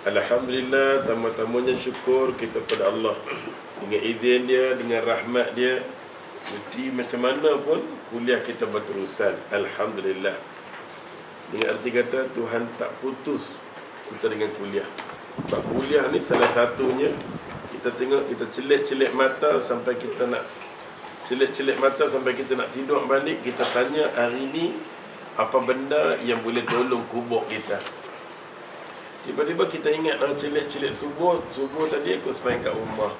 Alhamdulillah, tamu-tamunya syukur kita pada Allah. Dengan izin dia, dengan rahmat dia, cuti macam mana pun kuliah kita berterusan. Alhamdulillah. Dengan arti kata Tuhan tak putus kita dengan kuliah. Sebab kuliah ni salah satunya kita tengok, kita celik-celik mata sampai kita nak tidur balik. Kita tanya hari ni apa benda yang boleh tolong kubur kita. Tiba-tiba kita ingat celik-celik subuh tadi aku sembahyang kat rumah,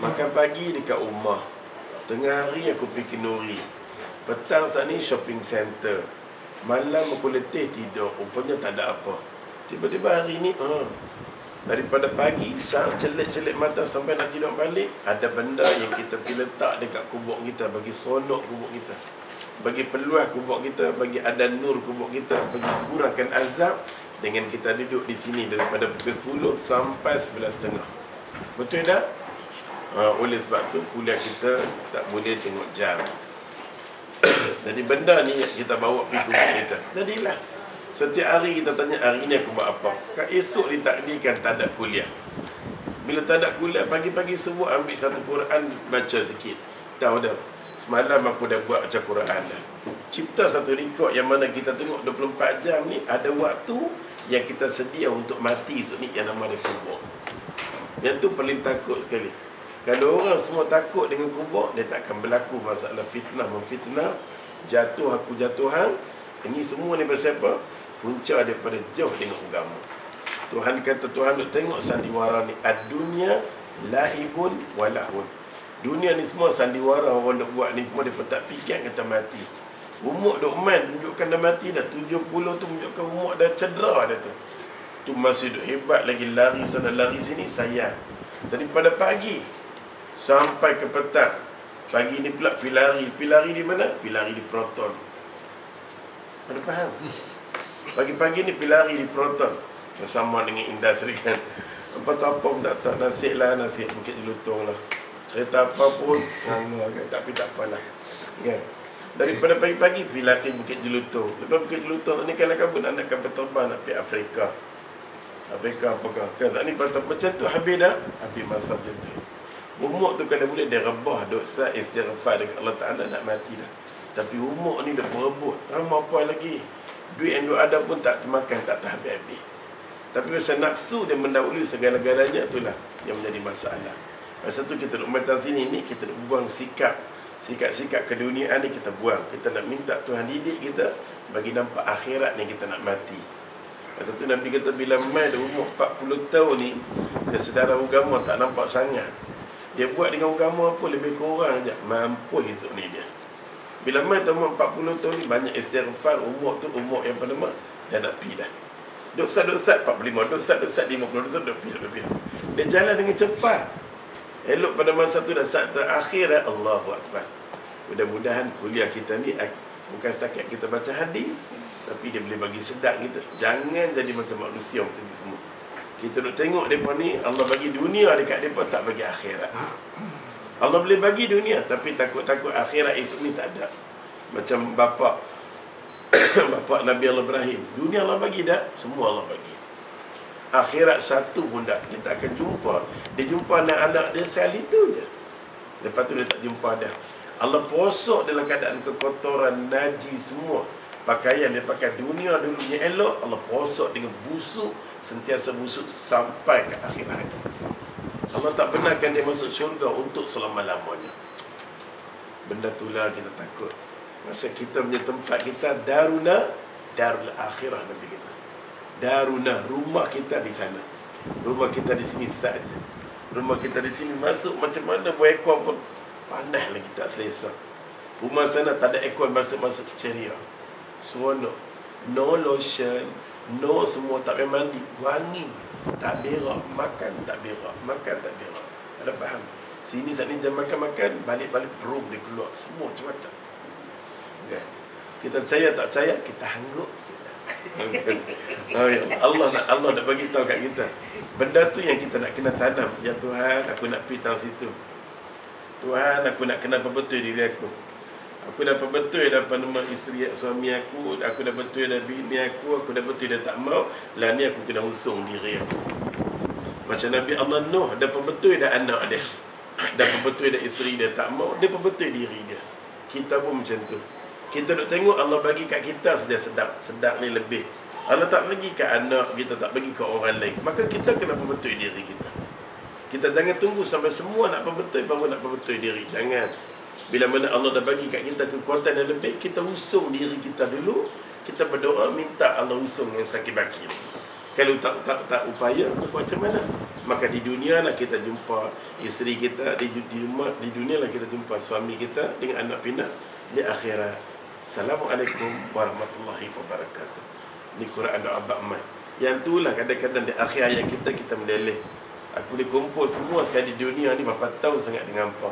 makan pagi dekat rumah, tengah hari aku pergi Nuri, petang saat ni shopping center, malam aku letih tidur, rupanya tak ada apa. Tiba-tiba hari ni daripada pagi celik-celik mata sampai nak tidur balik, ada benda yang kita pergi letak dekat kubur kita, bagi sonok kubur kita, bagi peluah kubur kita, bagi ada nur kubur kita, bagi kurangkan azab, dengan kita duduk di sini daripada pukul 10 sampai 11.30. Betul tak? Oleh sebab tu kuliah kita tak boleh tengok jam. Jadi benda ni kita bawa pergi kubur kita. Jadilah setiap hari kita tanya, hari ni aku buat apa? Esok ditakdirkan tak ada kuliah. Bila tak ada kuliah, pagi-pagi subuh ambil satu Quran, baca sikit. Tahu dah, semalam aku dah buat baca Quran dah. Cipta satu rekod yang mana kita tengok 24 jam ni, ada waktu yang kita sedia untuk mati esok ni, yang nama dia kubur. Yang tu paling takut sekali. Kalau orang semua takut dengan kubur, dia tak akan berlaku masalah fitnah memfitnah, jatuh aku jatuhan. Ini semua ni pasal apa? Punca daripada jauh dengan agama. Tuhan kata, Tuhan nak tengok sandiwara ni, ad-dunya lahibun walahun. Dunia ni semua sandiwara orang nak buat ni semua, dia tak fikir kata mati. Umur duk main tunjukkan dah mati dah. 70 tu tunjukkan umur dah cedera dah tu. Tu masih duk hebat lagi, lari sana lari sini, sayang. Daripada pagi sampai ke petang. Pagi ni pula pilari di mana? Pilari di Proton. Ada faham? Pagi-pagi ni pilari di Proton. Bersama dengan industri kan. Apa-apa pun tak tahu. Nasib Bukit Jelutong lah. Cerita apa pun tapi tak apalah. Okay. Daripada pagi-pagi pilari Bukit Jelutong. Lepas Bukit Jelutong ni kalau kabut nak kapal terbang nak pergi Afrika apakah kan saat ni macam tu habis dah. Habis masa macam tu. Umur tu kalau boleh dia rebah dosa istighfar dekat Allah Ta'ala, nak mati dah. Tapi umur ni dah berebut. Mau apa lagi? Duit yang duk ada pun tak termakan, tak terhabis-habis. Tapi pasal nafsu dia mendahului segala-galanya, itulah yang menjadi masalah. Pasal tu kita duk mata sini ni, kita duk buang sikap keduniaan ni, kita buang. Kita nak minta Tuhan didik kita bagi nampak akhirat ni kita nak mati. Pasal tu Nabi kata bila mai dah umur 40 tahun ni, kesedaran agama tak nampak sangat. Dia buat dengan agama apa lebih kurang je, mampu esok ni dia. Bila mai dah umur 40 tahun ni, banyak istighfar, umur tu umur yang pertama dah nak pergi dah. Dosa-dosa 45, dosa-dosa 50, dosa dah pergi. Dia jalan dengan cepat. Elok pada masa tu dah saat terakhir, Allahu Akbar. Mudah-mudahan kuliah kita ni bukan setakat kita baca hadis, tapi dia boleh bagi sedap kita. Jangan jadi macam manusia macam ni semua. Kita nak tengok mereka ni, Allah bagi dunia dekat mereka, tak bagi akhirat. Allah boleh bagi dunia, tapi takut-takut akhirat esok ni tak ada. Macam bapa Nabi Allah Ibrahim. Dunia Allah bagi dah, semua Allah bagi. Akhirat satu pun tak, dia tak akan jumpa. Dia jumpa anak-anak dia sekali tu je. Lepas tu dia tak jumpa dah. Allah posok dalam keadaan kekotoran, najis semua. Pakaian dia pakai dunia dulunya elok, Allah posok dengan busuk, sentiasa busuk sampai ke akhirat. Allah tak benarkan dia masuk syurga untuk selama-lamanya. Benda itulah kita takut. Masa kita punya tempat kita darul akhirah, Nabi kita. Daruna, rumah kita di sana. Rumah kita di sini saja. Rumah kita di sini masuk macam mana buat aircon pun panas lagi tak selesa. Rumah sana tak ada aircon, masuk ceria. Seronok. No lotion, no semua, tak payah mandi, wangi, tak berak, makan tak berak. Ada faham? Sini saat ni jam makan, balik-balik room dia keluar semua macam-macam. Okay. Kita percaya tak percaya, kita hangguk. Allah nak bagi tahu kat kita. Benda tu yang kita nak kena tanam. Ya Tuhan, aku nak pergi tahu situ. Tuhan, aku nak kenal betul diri aku. Aku dah betul dah nama isteri suami aku dah betul dah bini aku dah betul dah tak mau, lah ni aku kena usung diri aku. Macam Nabi Allah Nuh dah betul dah anak dia, dah betul dah isteri dia tak mau, dia betul diri dia. Kita pun macam tu. Kita duk tengok Allah bagi kat kita saja sedap ni lebih. Allah tak bagi kat anak kita, tak bagi kat orang lain. Maka kita kena betul diri kita. Kita jangan tunggu sampai semua nak betul baru nak betul diri. Jangan. Bila mana Allah dah bagi kat kita kekuatan yang lebih, kita usung diri kita dulu. Kita berdoa minta Allah usung yang sakit baki. Kalau tak upaya, macam mana? Maka di dunia lah kita jumpa isteri kita, di rumah, di dunia lah kita jumpa suami kita dengan anak pinak. Di akhirat, Assalamualaikum warahmatullahi wabarakatuh. Ni Quran doa Abang Ahmad. Yang tu lah kadang-kadang di akhir hayat kita meleleh. Aku boleh kumpul semua sekali di dunia ni berapa tahun sangat dengan apa,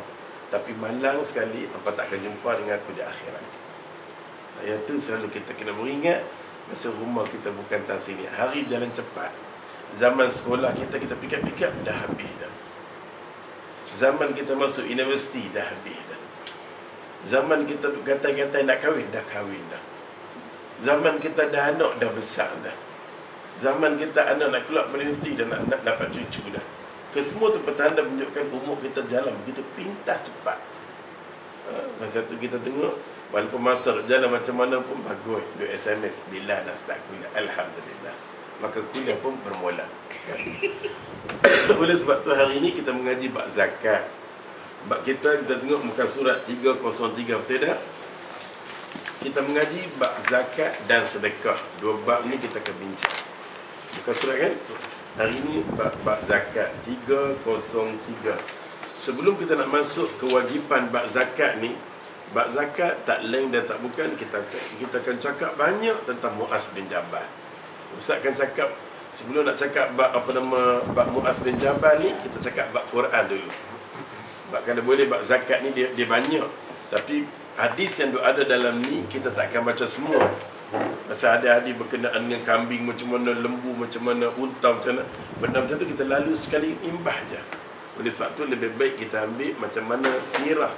tapi malang sekali apa tak akan jumpa dengan aku di akhirat. Yang tu selalu kita kena beringat. Masa rumah kita bukan tak sini. Hari jalan cepat. Zaman sekolah kita fikir-fikir dah habis dah. Zaman kita masuk universiti dah habis dah. Zaman kita gatai-gatai nak kahwin dah kahwin dah. Zaman kita dah anak dah besar dah. Zaman kita anak nak keluar dari universiti dah nak dapat cucu dah. Kesemua tu petanda menunjukkan umur kita jalan begitu pintar cepat. Masa tu kita tengok, walaupun masa jalan macam mana pun bagus, duk SMS bila nak start kuliah, alhamdulillah. Maka kuliah pun bermula. Oleh sebab tu hari ini kita mengaji bab zakat. Bab kita tengok muka surat 303, betul tak? Kita mengaji bab zakat dan sedekah. Dua bab ni kita akan bincang. Muka surat kan? Hari ini bab zakat 303. Sebelum kita nak masuk kewajipan bab zakat ni, bab zakat tak lain dan tak bukan kita akan cakap banyak tentang Muaz bin Jabal. Ustaz akan cakap, sebelum nak cakap bab bab Muaz bin Jabal ni, kita cakap bab Quran dulu. Bab kalau boleh bab zakat ni dia banyak, tapi hadis yang ada dalam ni kita tak akan baca semua. Pasal ada hadis berkenaan dengan kambing macam mana, lembu macam mana, unta macam mana, benda macam tu kita lalu sekali imbah je. Oleh sebab tu lebih baik kita ambil macam mana sirah,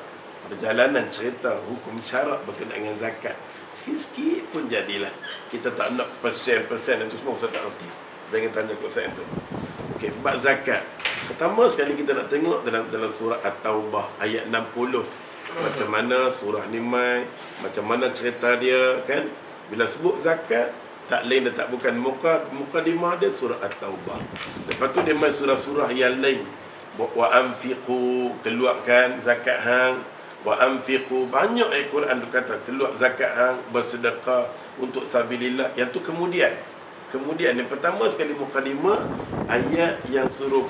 perjalanan cerita hukum syarak berkenaan dengan zakat. Sikit-sikit pun jadilah. Kita tak nak persen-persen itu semua Ustaz tak reti. Jangan tanya ke Ustaz itu. Okey, bab zakat. Pertama sekali kita nak tengok dalam surah At-Taubah ayat 60. Macam mana surah ni mai, macam mana cerita dia kan. Bila sebut zakat, tak lain dan tak bukan mukadimah dia surah At-Taubah. Lepas tu dia mai surah-surah yang lain. Wa anfiqu, keluarkan zakat hang. Wa anfiqu, banyak ayat Quran tu kata keluar zakat hang, bersedekah untuk sabilillah. Yang tu kemudian yang pertama sekali mukadimah ayat yang suruh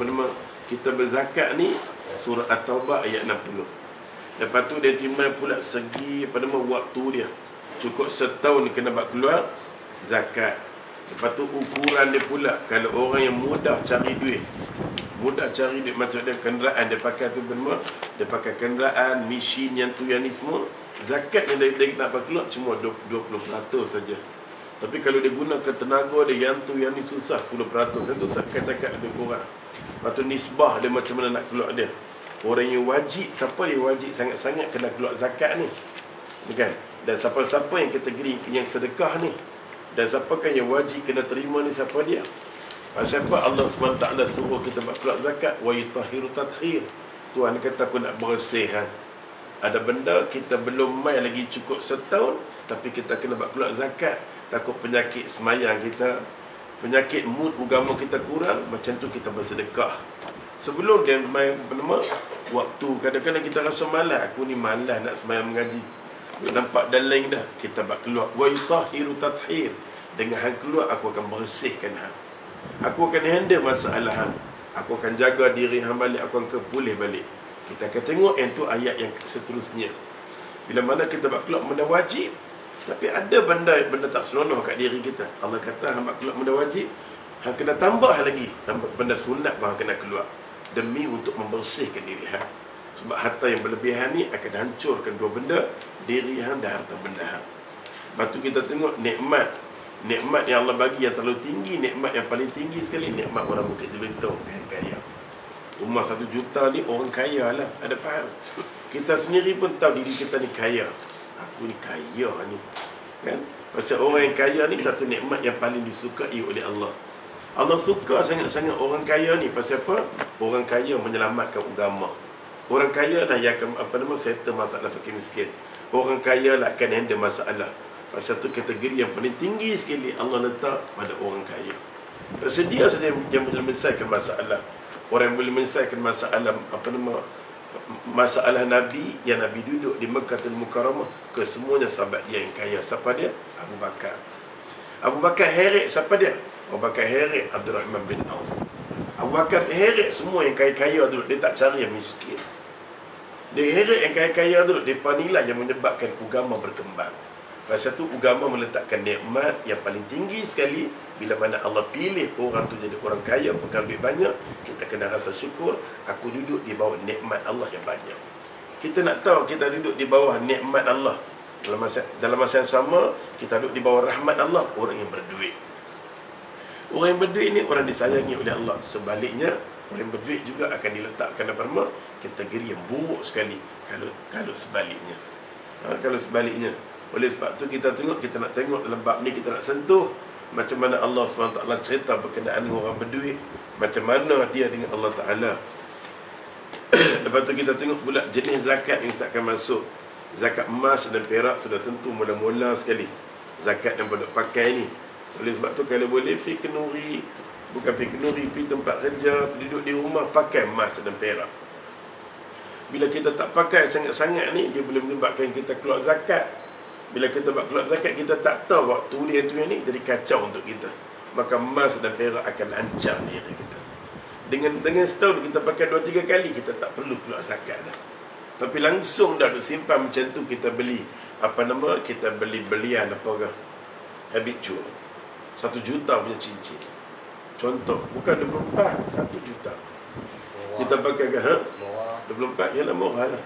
kita berzakat ni surah At-Taubah ayat 60. Lepas tu dia timbul pula segi waktu dia. Cukup setahun kena buat keluar zakat. Lepas tu ukuran dia pula, kalau orang yang mudah cari duit, maksud dia kenderaan dia pakai tu dia pakai kenderaan, mesin yang tu yang ni semua, zakat yang dia nak buat keluar cuma 20% saja. Tapi kalau dia gunakan tenaga dia yang tu yang ni susah 10%, itu zakat cakap lebih kurang. Lepas tu nisbah dia macam mana nak keluar dia. Orang yang wajib, siapa dia wajib sangat-sangat kena keluar zakat ni, kan? Dan siapa-siapa yang kategori yang sedekah ni, dan siapakah yang wajib kena terima ni, siapa dia? Siapa Allah SWT suruh kita buat keluar zakat? Wa yutahhiru tathhir. Tuhan kata aku nak bersihkan. Ada benda kita belum mai lagi cukup setahun, tapi kita kena buat keluar zakat. Takut penyakit semayang kita, penyakit mood agama kita kurang, macam tu kita bersedekah. Sebelum dia mai waktu, kadang-kadang kita rasa malas, aku ni malas nak semayang mengaji. Nampak dan lain dah, kita buat keluar. Wa yutahhiru tathhir. Dengan hang keluar, aku akan bersihkan hang. Aku akan handle masalah hang. Aku akan jaga diri hang balik, aku akan pulih balik. Kita akan tengok yang tu ayat yang seterusnya. Bila mana kita buat keluar benda wajib, tapi ada benda tak senonoh kat diri kita. Allah kata hang buat keluar benda wajib, hang kena tambah lagi benda sunat hang kena keluar, demi untuk membersihkan diri hang. Sebab harta yang berlebihan ni akan hancurkan dua benda, diri hang dan harta benda hang. Lepas tu kita tengok nikmat yang Allah bagi yang terlalu tinggi, nikmat yang paling tinggi sekali, nikmat orang Bukit Jelutong, kaya. Rumah 1 juta ni orang kaya lah, ada faham. Kita sendiri pun tahu diri kita ni kaya. aku ni kaya ni, kan? Pasal orang yang kaya ni satu nikmat yang paling disukai oleh Allah. Allah suka sangat-sangat orang kaya ni. Pasal apa? Orang kaya menyelamatkan agama. Orang kaya lah yang akan settle masalah fakir miskin. Orang kaya lah akan handle masalah. Pasal tu kategori yang paling tinggi sekali Allah letak pada orang kaya. Pasal dia saja yang boleh menyelesaikan masalah. Orang yang boleh menyelesaikan masalah masalah Nabi, yang Nabi duduk di Makkahul Mukarramah, ke semuanya sahabat dia yang kaya. Siapa dia? Abu Bakar. Abu Bakar heret siapa dia? Abu Bakar heret Abdurrahman bin Auf. Abu Bakar heret semua yang kaya-kaya dulu. Dia tak cari yang miskin. Dia heret yang kaya-kaya dulu. Dia inilah yang menyebabkan agama berkembang. Pasal tu agama meletakkan nikmat yang paling tinggi sekali. Bila mana Allah pilih orang tu jadi orang kaya, pegang duit banyak, kita kena rasa syukur. Aku duduk di bawah nikmat Allah yang banyak. Kita nak tahu kita duduk di bawah nikmat Allah. Dalam masa yang sama, kita duduk di bawah rahmat Allah, orang yang berduit. Orang yang berduit ni orang disayangi oleh Allah. Sebaliknya, orang yang berduit juga akan diletakkan dalam kategori yang buruk sekali kalau sebaliknya. Kalau sebaliknya. Oleh sebab tu kita nak tengok dalam bab ni, kita nak sentuh macam mana Allah SWT cerita berkenaan dengan orang berduit, macam mana dia dengan Allah Ta'ala. Lepas tu kita tengok pula jenis zakat yang akan masuk. Zakat emas dan perak sudah tentu mula-mula sekali. Zakat yang boleh pakai ni. Oleh sebab tu kalau boleh pergi kenuri, bukan pergi kenuri, pergi tempat kerja, duduk di rumah, pakai emas dan perak. Bila kita tak pakai sangat-sangat ni, dia boleh menyebabkan kita keluar zakat. Bila kita buat keluar zakat, kita tak tahu waktu tulis ni jadi kacau untuk kita. Maka emas dan perak akan lancar diri kita. Dengan setahun kita pakai 2-3 kali, kita tak perlu keluar zakat dah. Tapi langsung dah duk simpan macam tu, kita beli kita beli belian habitual 1 juta punya cincin. Contoh, bukan 24, 1 juta. Murah. Kita pakai ke 24 ialah murah lah.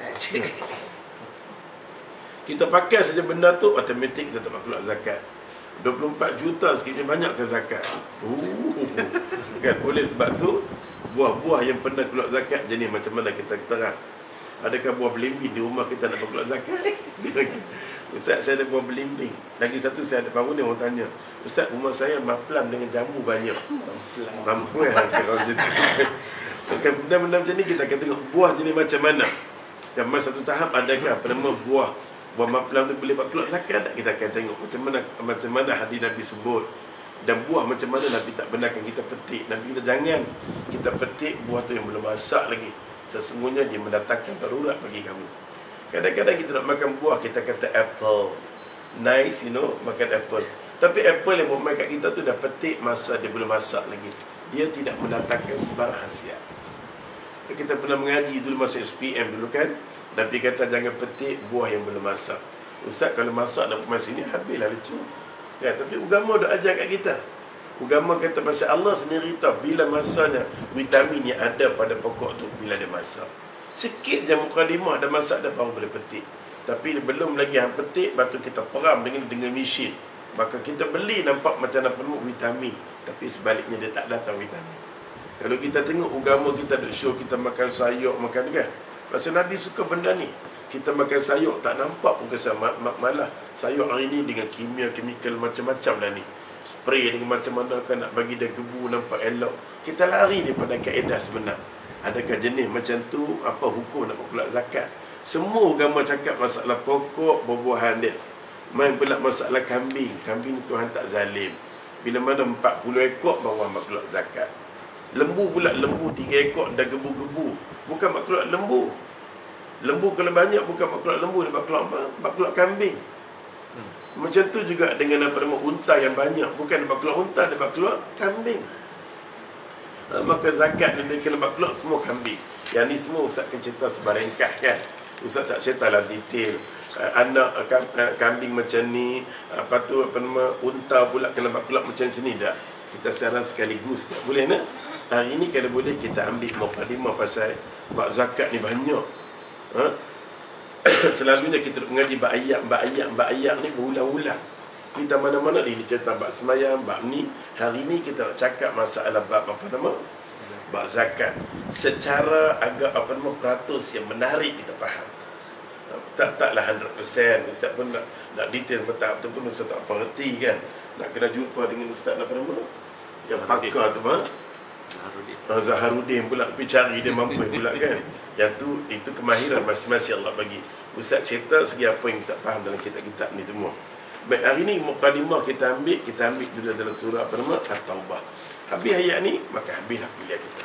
Kita pakai saja benda tu, automatik kita tak keluar zakat. 24 juta sikitnya banyak ke zakat? Kan? Oleh sebab tu, buah-buah yang pernah keluar zakat jenis macam mana kita terang. Adakah buah belimbing di rumah kita nak keluar zakat? Ustaz, saya ada buah belimbing. Lagi satu, saya ada baru ni orang tanya, Ustaz, rumah saya maplam dengan jambu banyak. Mampu ya? Benda-benda macam ni kita akan tengok buah jenis macam mana. Dan masa satu tahap, adakah buah maplam tu boleh buat keluar zakat tak? Kita akan tengok macam mana hadis Nabi sebut. Dan buah macam mana Nabi tak benarkan kita petik. Nabi kita jangan kita petik buah tu yang belum masak lagi. Sesungguhnya dia mendatangkan darurat bagi kamu. Kadang-kadang kita nak makan buah, kita kata apple. Nice, makan apple. Tapi apple yang bermain kat kita tu dah petik masa dia belum masak lagi. Dia tidak mendatangkan sebarang khasiat. Kita pernah mengaji dulu masa SPM dulu kan. Nabi kata jangan petik buah yang belum masak. Ustaz, kalau masak dan pemain sini, habislah lecu. Ya, tapi agama dah ajar kat kita. Agama kata pasal Allah sendiri tahu bila masanya vitamin yang ada pada pokok tu bila dia masak. Sikit je mukadimah dah masak dah baru boleh petik. Tapi belum lagi hang petik, batu kita peram dengan mesin. Maka kita beli nampak macam nak penuh vitamin, tapi sebaliknya dia tak datang vitamin. Kalau kita tengok agama kita duk show kita makan sayur, makan kan. Pasal Nabi suka benda ni. Kita makan sayur tak nampak pun kesan. Malah sayur hari ni dengan kimia-kimikal macam-macam dah ni. Spray dengan macam mana kan nak bagi dia gebu nampak elok. Kita lari daripada kaedah sebenar. Adakah jenis macam tu, apa hukum nak keluar zakat? Semua agama cakap masalah pokok buah-buahan dia. Main pula masalah kambing. Kambing Tuhan tak zalim. Bila mana 40 ekor baru mak keluar zakat. Lembu pula, lembu 3 ekor dah gebu-gebu. Bukan mak keluar lembu. Lembu kalau banyak bukan mak keluar lembu, dia mak keluar apa? Mak keluar kambing. Macam tu juga dengan unta yang banyak. Bukan dia mak keluar unta, dia mak keluar kambing. Maka zakat dia kena mak keluar semua kambing. Yang ni semua Ustaz akan cerita sebarengkah kan. Ustaz tak cerita lah detail. Anak kambing macam ni, unta pula kena mak keluar macam ni dah. Kita secara sekaligus tak boleh nak. Hari ni kalau boleh kita ambil mukadimah pasal bab zakat ni banyak. Selalunya kita mengaji bab ayat ni berulang-ulang. Kita mana-mana ni cerita bab semayang, bab ni. Hari ni kita nak cakap masalah bab bab zakat secara agak peratus yang menarik kita faham. taklah 100%. Ustaz pun nak detail betul tu pun Ustaz tak apa reti kan. Nak kena jumpa dengan Ustaz apa nama? Yang pakar tu Zaharuddin pula pergi cari dia mampu pula kan. Yang tu itu kemahiran masing-masing Allah bagi. Ustaz cerita segi apa yang Ustaz faham dalam kitab-kitab ni semua. Baik, hari ni mukadimah kita ambil dulu dalam surah apa nama? At-Taubah. Habis ayat ni, maka habislah pilihan kita.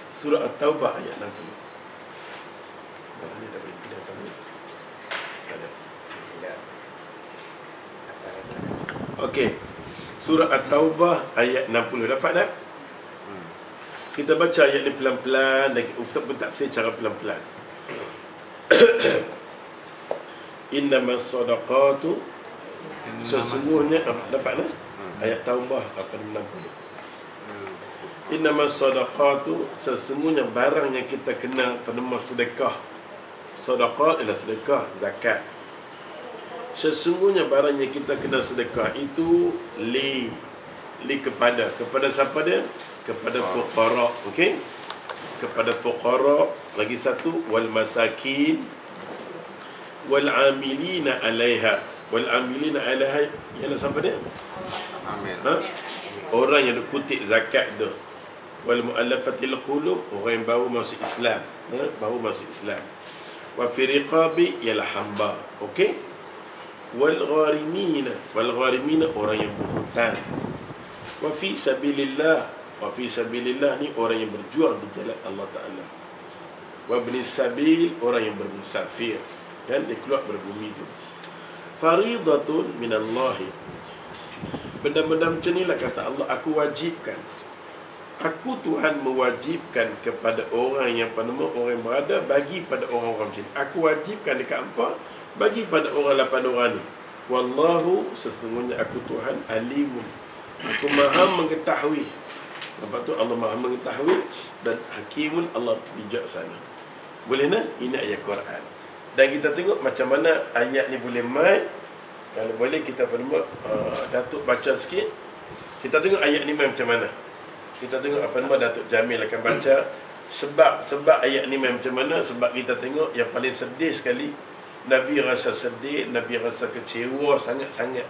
Surah At-Taubah ayat 60. Okey. Surah At-Taubah ayat 60. Dapat tak? Kita baca ayat ni pelan-pelan dan Ustaz pun tafsir cara pelan-pelan. Innamas sadaqatu, sesungguhnya dapat tak? Ayat Taubah 60. Innamas sadaqatu, sesungguhnya barang yang kita kena penema sedekah. Sedekah adalah sedekah, zakat. Sesungguhnya barang yang kita kena sedekah itu kepada siapa dia? Kepada fuqara, okey? Kepada fuqara, lagi satu wal masakin wal amilina 'alaiha. Wal amilina 'alaiha ialah siapa dia? Amin. Orang yang kutip zakat tu. Wal mu'allafatil qulub, orang yang baru masuk Islam, baru masuk Islam. Wa fi riqabi ialah hamba, okey? Wal gharimina orang yang berhutang. Wa fi sabilillah ni orang yang berjuang di jalan Allah Ta'ala. Wa ibnis sabil, orang yang bermusafir, kan dia keluar berbumi tu. Faridatun minallahi, benda-benda macam ni lah kata Allah, aku wajibkan, aku Tuhan mewajibkan kepada orang yang orang yang berada, bagi pada orang-orang macam ni. Aku wajibkan dekat hampa, bagi pada orang 8 orang ni. Wallahu, sesungguhnya aku Tuhan, alimun, aku maha mengetahui. Lepas tu Allah maha mengetahui, dan hakimun, Allah bijaksana. Boleh nak? Ini ayat Quran. Dan kita tengok macam mana ayat ni boleh main. Kalau boleh kita Datuk baca sikit. Kita tengok ayat ni main macam mana. Kita tengok apa nama Datuk Jamil akan baca. Sebab ayat ni main macam mana. Sebab kita tengok yang paling sedih sekali, Nabi rasa sedih, Nabi rasa kecewa sangat-sangat.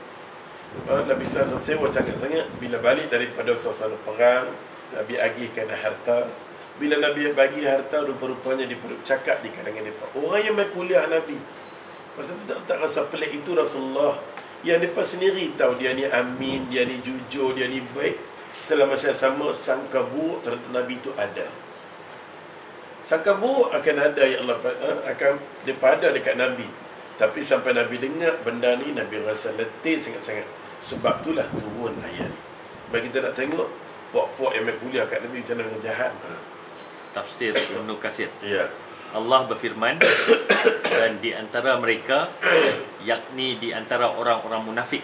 Nabi rasa kecewa sangat-sangat bila balik daripada suasana perang. Nabi agihkan harta. Bila Nabi bagi harta, rupa-rupanya dia cakap di kalangan mereka, orang yang main kuliah Nabi, pasal tak rasa pelik itu Rasulullah. Yang mereka sendiri tahu dia ni amin, dia ni jujur, dia ni baik. Dalam masa yang sama, sangka buruk terhadap Nabi itu ada. Sangka buruk akan ada, ya Allah, akan daripada dekat Nabi. Tapi sampai Nabi dengar benda ni, Nabi rasa letih sangat-sangat. Sebab itulah turun ayat ni. Bagi kita nak tengok puak-puak yang main kuliah kat Nabi macam mana dengan jahat. Tafsir Ibnu Katsir. Ya. Allah berfirman, dan di antara mereka, yakni di antara orang-orang munafik,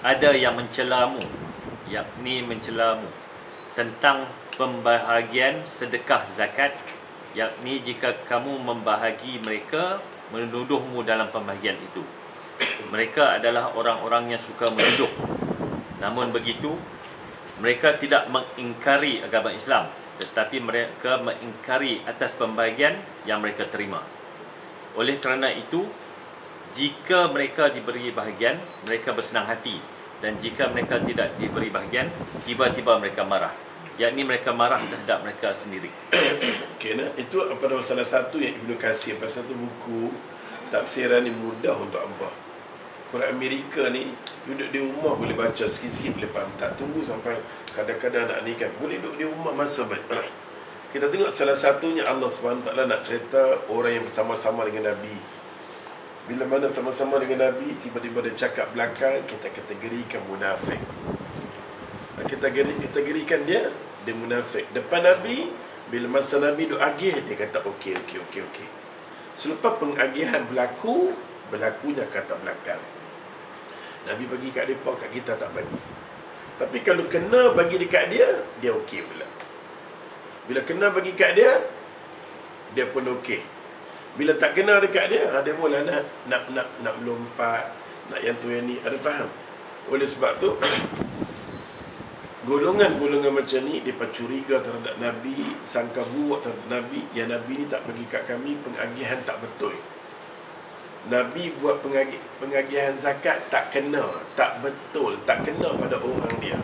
ada yang mencelamu, yakni mencelamu tentang pembahagian sedekah zakat, yakni jika kamu membahagi mereka, menuduhmu dalam pembahagian itu. Mereka adalah orang-orang yang suka menuduh. Namun begitu, mereka tidak mengingkari agama Islam, tetapi mereka mengingkari atas pembahagian yang mereka terima. Oleh kerana itu, jika mereka diberi bahagian, mereka bersenang hati. Dan jika mereka tidak diberi bahagian, tiba-tiba mereka marah. Yakni mereka marah terhadap mereka sendiri. Okay, nah, itu apa salah satu yang Ibnu Katsir, pasal satu buku tafsiran ni mudah untuk hangpa. Quran Amerika ni duduk di rumah boleh baca sikit-sikit boleh faham. Tak tunggu sampai kadang-kadang nak nikah, boleh duduk di rumah masa baik. Kita tengok salah satunya Allah SWT nak cerita orang yang bersama-sama dengan Nabi. Bila mana sama-sama dengan Nabi, tiba-tiba dia cakap belakang, kita kategorikan munafik. Kita kategorikan dia munafik. Depan Nabi, bila masa Nabi duk agih, dia kata okey. Selepas pengagihan berlakunya kata belakang. Nabi bagi kat mereka, kat kita tak bagi. Tapi kalau kena bagi dekat dia, dia okey pula. Bila kena bagi kat dia, dia pun okey. Bila tak kena dekat dia, dia mula nak melompat, nak yang tu yang ni, ada faham? Oleh sebab tu golongan-golongan macam ni dia curiga terhadap Nabi, sangka buruk terhadap Nabi, yang Nabi ni tak bagi kat kami pengagihan tak betul. Nabi buat pengagihan zakat tak kena, tak betul, tak kena pada orang dia.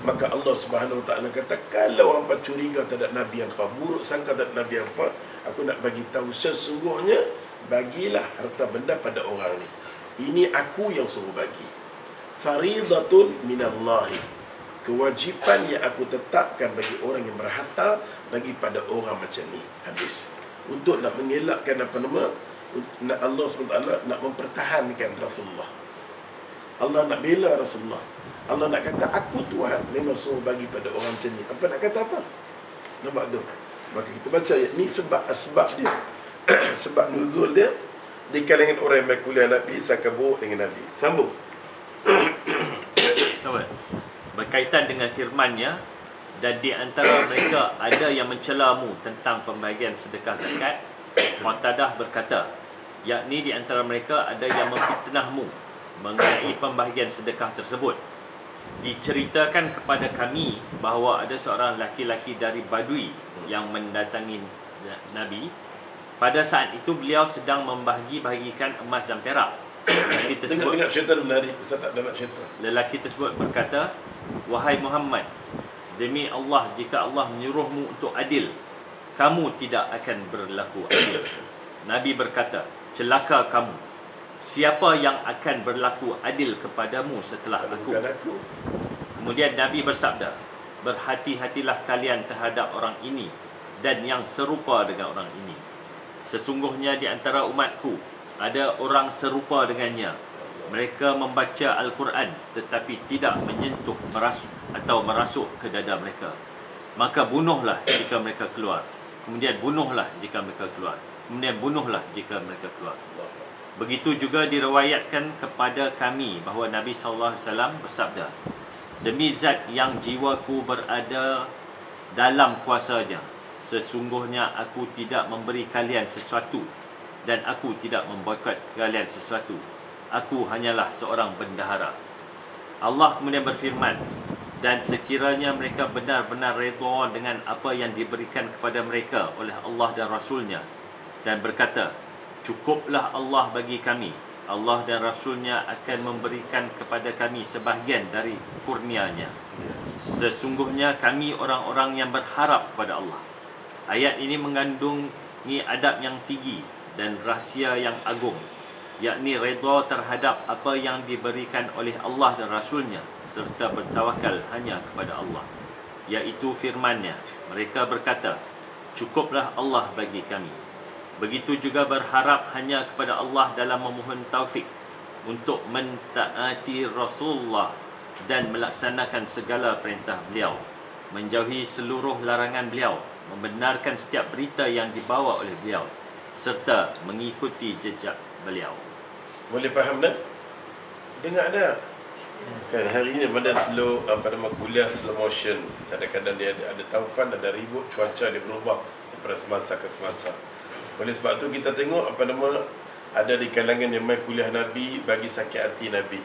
Maka Allah Subhanahu Wa Taala kata, kalau hangpa curiga terhadap Nabi hangpa, buruk sangka terhadap Nabi hangpa, aku nak bagi tahu sesungguhnya bagilah harta benda pada orang ni. Ini aku yang suruh bagi. Faridatun minallahi, kewajipan yang aku tetapkan bagi orang yang berharta, bagi pada orang macam ni. Habis. Untuk nak mengelakkan Allah SWT nak mempertahankan Rasulullah. Allah nak bela Rasulullah. Allah nak kata, aku Tuhan memang suruh bagi pada orang macam ni. Apa nak kata apa? Nampak tu? Maka kita baca ni sebab dia. Sebab nuzul dia di kalangan orang yang berkuliah Nabi, sangka buruk dengan Nabi. Sambung. Berkaitan dengan firman-Nya, dan di antara mereka ada yang mencelamu tentang pembagian sedekah zakat. Mu'tadah berkata, yakni di antara mereka ada yang memfitnahmu mengenai pembahagian sedekah tersebut. Diceritakan kepada kami bahawa ada seorang laki-laki dari Badui yang mendatangi Nabi. Pada saat itu beliau sedang membahagi-bahagikan emas dan perak. Lelaki tersebut, Dengar syaitan menari. Ustaz tak ada nak cerita. Lelaki tersebut berkata, wahai Muhammad, demi Allah, jika Allah menyuruhmu untuk adil, kamu tidak akan berlaku adil. Nabi berkata, celaka kamu. Siapa yang akan berlaku adil kepadamu setelah aku? Bukan aku. Kemudian Nabi bersabda, berhati-hatilah kalian terhadap orang ini dan yang serupa dengan orang ini. Sesungguhnya di antara umatku ada orang serupa dengannya. Mereka membaca Al-Quran tetapi tidak menyentuh, merasuk ke dada mereka. Maka bunuhlah jika mereka keluar. Kemudian bunuhlah jika mereka keluar. Kemudian bunuhlah jika mereka keluar. Begitu juga diriwayatkan kepada kami bahawa Nabi SAW bersabda, demi zat yang jiwaku berada dalam kuasanya, sesungguhnya aku tidak memberi kalian sesuatu dan aku tidak memboikot kalian sesuatu. Aku hanyalah seorang bendahara. Allah kemudian berfirman, dan sekiranya mereka benar-benar redha dengan apa yang diberikan kepada mereka oleh Allah dan Rasulnya, dan berkata, cukuplah Allah bagi kami, Allah dan Rasulnya akan memberikan kepada kami sebahagian dari kurnianya. Sesungguhnya kami orang-orang yang berharap kepada Allah. Ayat ini mengandungi adab yang tinggi dan rahsia yang agung, yakni redha terhadap apa yang diberikan oleh Allah dan Rasulnya, serta bertawakal hanya kepada Allah. Iaitu firman-Nya, mereka berkata, cukuplah Allah bagi kami. Begitu juga berharap hanya kepada Allah dalam memohon taufik untuk mentaati Rasulullah dan melaksanakan segala perintah beliau, menjauhi seluruh larangan beliau, membenarkan setiap berita yang dibawa oleh beliau, serta mengikuti jejak beliau. Boleh faham dah? Dengar dah? Kan hari ni pada pada kuliah slow motion. Kadang-kadang dia ada taufan, ada ribut, cuaca dia berubah daripada semasa ke semasa. Oleh sebab tu kita tengok ada di kalangan yang main kuliah Nabi bagi sakit hati Nabi.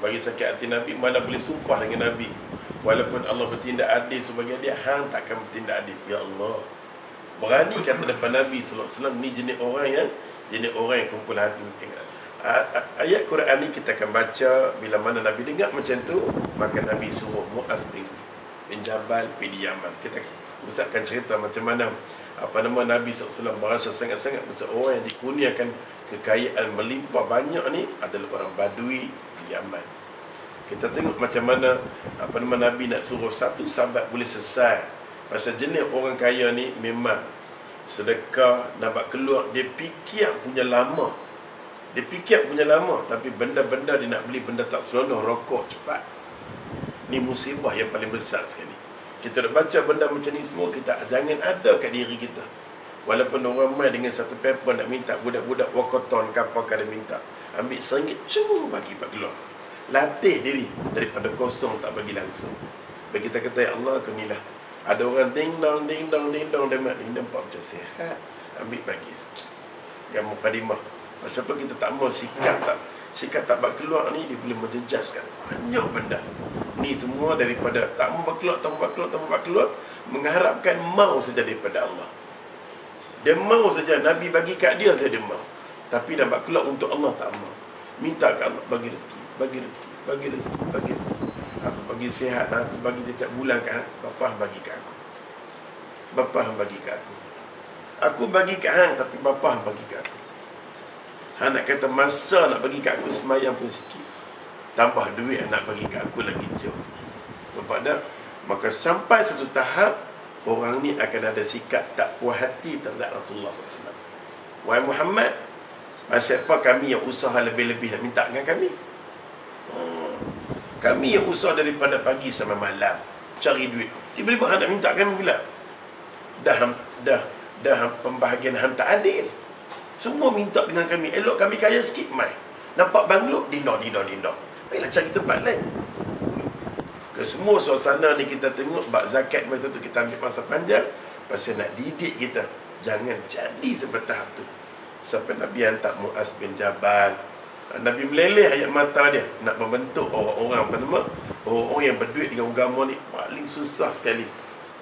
Bagi sakit hati Nabi, malah boleh sumpah dengan Nabi. Walaupun Allah bertindak adil sebagai dia, hang takkan bertindak adil. Ya Allah, berani kata depan Nabi SAW, ni jenis orang yang kumpul hati. Ayat Quran ni kita akan baca bila mana Nabi dengar macam tu, maka Nabi suruh Mu'az bin Jabal pergi Yaman. Ustaz akan cerita macam mana Nabi SAW merasa sangat-sangat seorang yang dikurniakan kekayaan melimpah banyak ni adalah orang Badui di Yaman. Kita tengok macam mana Nabi nak suruh satu sahabat boleh selesai. Pasal jenis orang kaya ni memang sedekah nak keluar, dia fikir punya lama. Tapi benda-benda dia nak beli benda tak senonoh, rokok cepat. Ni musibah yang paling besar sekali. Kita dah baca benda macam ni semua, kita jangan ada kat diri kita. Walaupun orang main dengan satu paper nak minta budak-budak wakoton kapal kada minta, ambil RM1 cuma bagi keluar. Latih diri daripada kosong tak bagi langsung. Bagi kita kata, ya Allah, kunilah. Ada orang ding dong dia nampak macam sihat, ambil bagi sikit. Yang mukadimah. Pasal apa kita tak mau sikap tak bak keluar ni, dia boleh menjejaskan banyak benda. Ni semua daripada tak mau berkeluar, mengharapkan mau saja daripada Allah. Dia mau saja, Nabi bagi kat dia saja dia mau. Tapi dah berkeluar untuk Allah tak mau. Minta kat Allah, bagi rezeki, bagi rezeki, bagi rezeki, bagi rezeki. Aku bagi sihat, aku bagi setiap bulan kat hang. Bapa bagi kat aku. Bapa bagi kat aku. Aku bagi kat hang, tapi bapa bagi kat aku. Hang nak kata masa nak bagi kat aku semayang pun sikit. Tambah duit nak bagi kat aku lagi jauh. Nampak tak? Maka sampai satu tahap, orang ni akan ada sikap tak puas hati terhadap Rasulullah SAW. Wahai Muhammad, siapa kami yang usaha lebih-lebih nak minta dengan kami? Kami yang usaha daripada pagi sampai malam cari duit, tiba-tiba hang nak minta kami pula. Dah pembahagian hang tak adil. Semua minta dengan kami, elok kami kaya sikit mai. Nampak banglo, dindor. Baiklah cari tempat lain. Ke semua suasana ni kita tengok bab zakat masa tu kita ambil masa panjang pasal nak didik kita. Jangan jadi sampai tahap tu. Sampai Nabi hantar Muaz bin Jabal. Nabi meleleh ayat mata dia nak membentuk orang-orang yang berduit dengan agama ni paling susah sekali.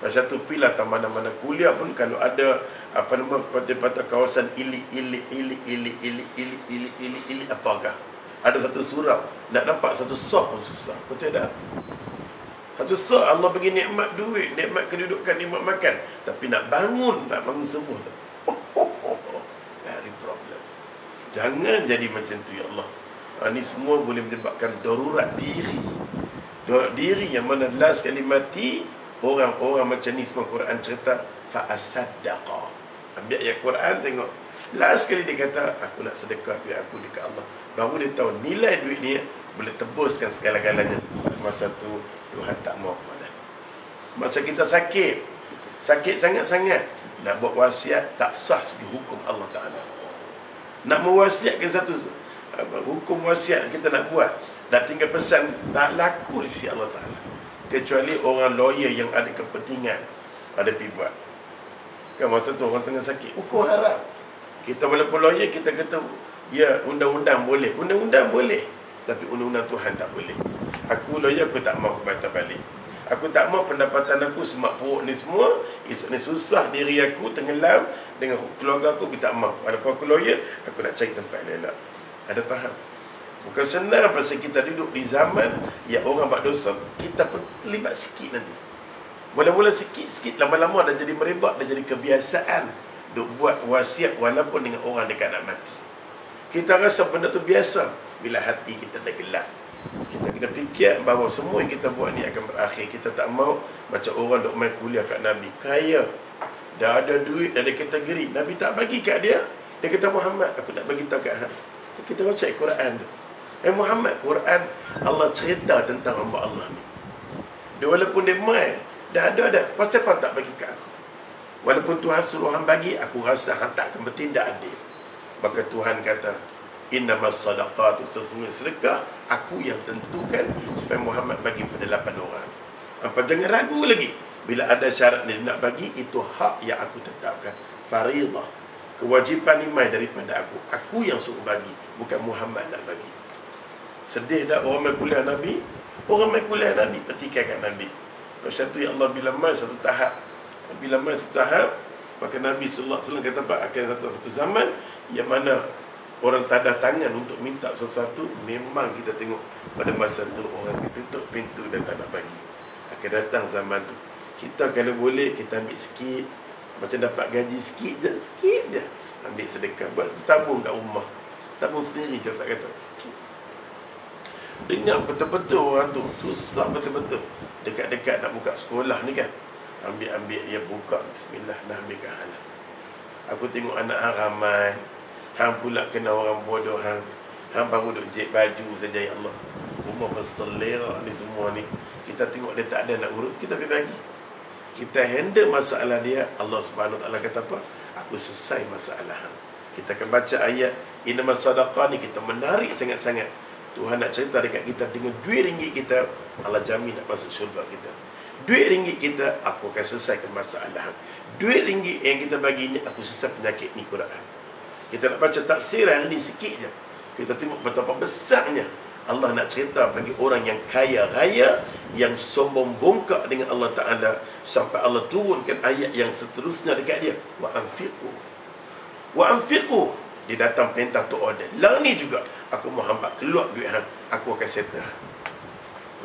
Pasal tu pilih mana-mana kuliah pun kalau ada kata kawasan ilik apakah? Ada satu surau nak nampak satu soh pun susah. Betul tak? Satu soh Allah bagi nikmat duit, nikmat kedudukan, nikmat makan, tapi nak bangun sembuh tu. Very problem. Jangan jadi macam tu ya Allah. Ini semua boleh menyebabkan darurat diri. Darurat diri yang mana last kali mati orang-orang macam ni semua Quran cerita fa'asaddaqa. Ambil ayat Quran tengok. Last kali dia kata aku nak sedekah duit aku dekat Allah. Baru dia tahu nilai duit ni boleh tebuskan segala-galanya. Pada masa tu Tuhan tak mau pada. Masa kita sakit sangat-sangat, nak buat wasiat tak sah segi hukum Allah Ta'ala. Nak mewasiatkan satu hukum wasiat kita nak buat, nak tinggal pesan, tak laku di sisi Allah Ta'ala. Kecuali orang lawyer yang ada kepentingan ada pergi buat. Kan masa tu orang tengah sakit, hukum haram. Kita walaupun lawyer, kita kata ya undang-undang boleh, tapi undang-undang Tuhan tak boleh. Aku lawyer, aku tak mau kebatal balik. Aku tak mau pendapatan aku semak perut ni semua, esok ni susah diri aku, tenggelam dengan keluarga aku tak mau. Walaupun aku lawyer, aku nak cari tempat lain. Ada faham? Bukan senang pasal kita duduk di zaman yang orang buat dosa, kita pun terlibat sikit nanti. Mula-mula sikit-sikit, lama-lama dah jadi merebak, dah jadi kebiasaan duk buat wasiat walaupun dengan orang dekat nak mati. Kita rasa benda tu biasa. Bila hati kita dah gelap, kita kena fikir bahawa semua yang kita buat ni akan berakhir. Kita tak mau macam orang duk main kuliah kat Nabi, kaya, dah ada duit, dah ada kategori, Nabi tak bagi kat dia. Dia kata, Muhammad, aku nak bagi tahu kat hang. Kita baca Quran tu. Muhammad, Quran Allah cerita tentang hamba Allah ni. Dia walaupun dia main, dah ada dah, pasal apa tak bagi kat aku? Walaupun Tuhan suruh hang bagi, aku rasa hang tak akan bertindak adil. Maka Tuhan kata, innamas sadaqatu, sesungguhnya sedekah aku yang tentukan supaya Muhammad bagi pada 8 orang. Apa jangan ragu lagi. Bila ada syarat dia nak bagi, itu hak yang aku tetapkan. Faridah, kewajipan imai daripada aku. Aku yang suruh bagi, bukan Muhammad nak bagi. Sedih dah orang main kuliah Nabi? Orang main kuliah Nabi, petikai kat Nabi. Pasal tu ya Allah, bila mai satu tahap, maka Nabi SAW kata akan satu zaman yang mana orang tadah tangan untuk minta sesuatu, memang kita tengok pada masa tu orang tutup pintu dan tak nak bagi. Akan datang zaman tu, kita kalau boleh kita ambil sikit, macam dapat gaji sikit je, ambil sedekah, buat tabung kat rumah, tabung sendiri je saya kata. Dengar betul-betul orang tu susah betul-betul, dekat-dekat nak buka sekolah ni kan, ambil dia buka, bismillah, nak ambil ke halal. Aku tengok anak hang ramai, hang pula kena orang bodoh, hang baru duk jek baju saja ya Allah. Rumah berselera ni semua ni, kita tengok dia tak ada nak urut, kita pergi bagi. Kita handle masalah dia, Allah Subhanahu Wa Taala kata apa? Aku selesai masalah hang. Kita akan baca ayat innamas sadaqah ni, kita menarik sangat-sangat. Tuhan nak cerita dekat kita, dengan RM2 kita, Allah jamin nak masuk syurga kita. RM2 kita, aku akan selesaikan masalah. RM2 yang kita bagi ni, aku selesai penyakit ni Quran. Kita nak baca tafsir hari ni sikit je, kita tengok betapa besarnya Allah nak cerita bagi orang yang kaya raya, yang sombong bongkak dengan Allah Ta'ala, sampai Allah turunkan ayat yang seterusnya dekat dia. Wa anfiqu. Wa anfiqu. Dia datang perintah tu order. Lah ni juga, aku mau hamba keluar duit hang, aku akan settle.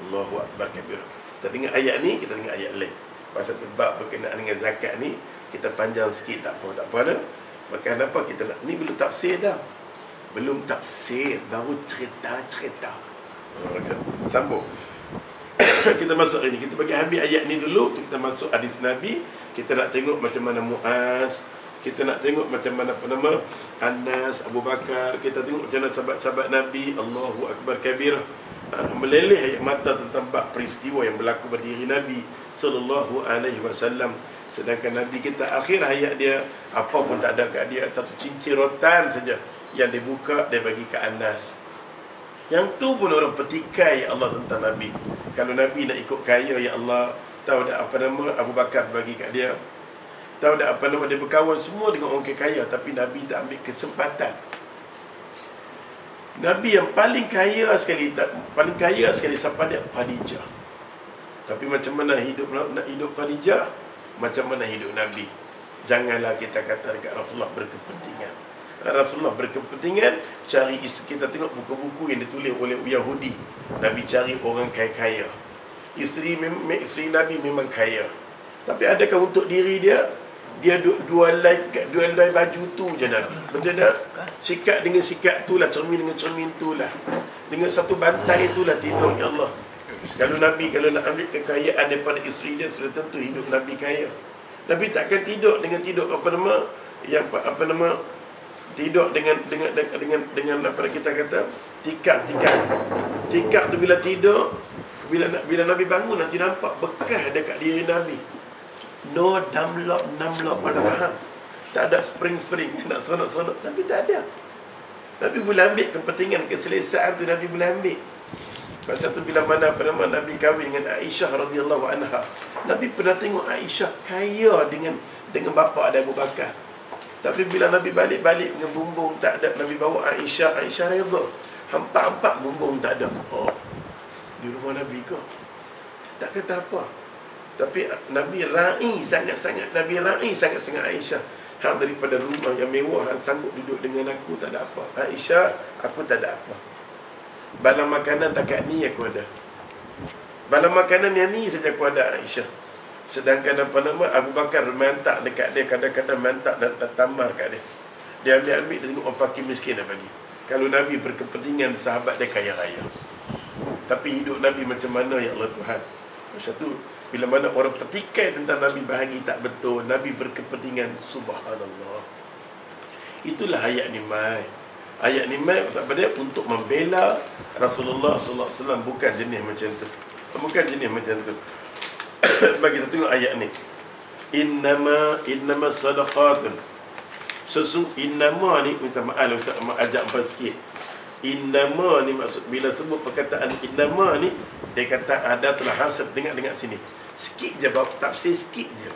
Allahu Akbar kabir. Kita dengar ayat ni, kita dengar ayat lain. Pasal tu bab berkenaan dengan zakat ni, kita panjang sikit, tak apa dah. Maka apa kita nak, ni belum tafsir dah. Belum tafsir, baru cerita. Sambung. Kita masuk ini, kita bagi habis ayat ni dulu, kita masuk hadis Nabi. Kita nak tengok macam mana Muaz, kita nak tengok macam mana Anas, Abu Bakar, kita tengok macam mana sahabat-sahabat Nabi. Allahu Akbar kabirah. Meleleh ayat mata tentang bab peristiwa yang berlaku pada diri Nabi sallallahu alaihi wasallam. Sedangkan Nabi kita akhir hayat dia, apa pun tak ada kat dia, satu cincin rotan saja yang dibuka, dia bagi ke Anas. Yang tu pun orang petikai ya Allah tentang Nabi. Kalau Nabi nak ikut kaya, ya Allah, tahu tak apa nama Abu Bakar bagi kat dia, tahu tak apa nama dia berkawan semua dengan orang kaya, tapi Nabi tak ambil kesempatan. Nabi yang paling kaya sekali siapa dia? Khadijah. Tapi macam mana nak hidup Khadijah? Macam mana hidup Nabi? Janganlah kita kata dekat Rasulullah berkepentingan. Rasulullah berkepentingan cari kita tengok buku-buku yang ditulis oleh Yahudi. Nabi cari orang kaya-kaya. Isteri Nabi memang kaya. Tapi adakah untuk diri dia? Dia dua lai baju tu je Nabi. Betul tak? Sikat dengan sikat tu lah, cermin dengan cermin tu lah, dengan satu bantai tu lah tidur, ya Allah. Kalau Nabi nak ambil kekayaan daripada isteri dia, sudah tentu hidup Nabi kaya. Nabi takkan tidur dengan tidur tidur dengan apa kita kata tikar tu. Bila tidur, bila Nabi bangun, nanti nampak bekas dekat diri Nabi. No namlop pada faham. Tak ada spring nak sonok-sonok. Nabi tak ada. Nabi boleh ambil kepentingan, keselesaan tu Nabi boleh ambil. Pasal tu bila mana Nabi kahwin dengan Aisyah radhiyallahu anha, Nabi pernah tengok Aisyah kaya dengan bapa ada Abu Bakar. Tapi bila Nabi balik dengan bumbung tak ada, Nabi bawa Aisyah redha. Hampak bumbung tak ada. Oh, di rumah Nabi ke? Tak kata apa. Tapi Nabi raih sangat-sangat Aisyah. Hang daripada rumah yang mewah, hang sanggup duduk dengan aku, tak ada apa. Aisyah, aku tak ada apa. Balang makanan takat ni aku ada. Balang makanan yang ni saja aku ada, Aisyah. Sedangkan Abu Bakar mantak dekat dia, kadang-kadang mantak dan tamar kat dia. Dia ambil dia tengok orang fakir miskin dia bagi. Kalau Nabi berkepentingan, sahabat dia kaya raya. Tapi hidup Nabi macam mana, ya Allah Tuhan? Masa tu bila mana orang petikai tentang Nabi bahagi tak betul, Nabi berkepentingan, subhanallah. Itulah ayat ni mai. Ayat ni mai apa dia? Untuk membela Rasulullah sallallahu alaihi wasallam, bukan jenis macam tu. Bukan jenis macam tu. Bagi kita tengok ayat ni. Innama sadaqatun. Innama ni, minta maaf Ustaz, ajak empat sikit. Innama ni maksud, bila sebut perkataan innama ni, dia kata ada telah hasad. Dengar sini sikit je, tafsir sikit je.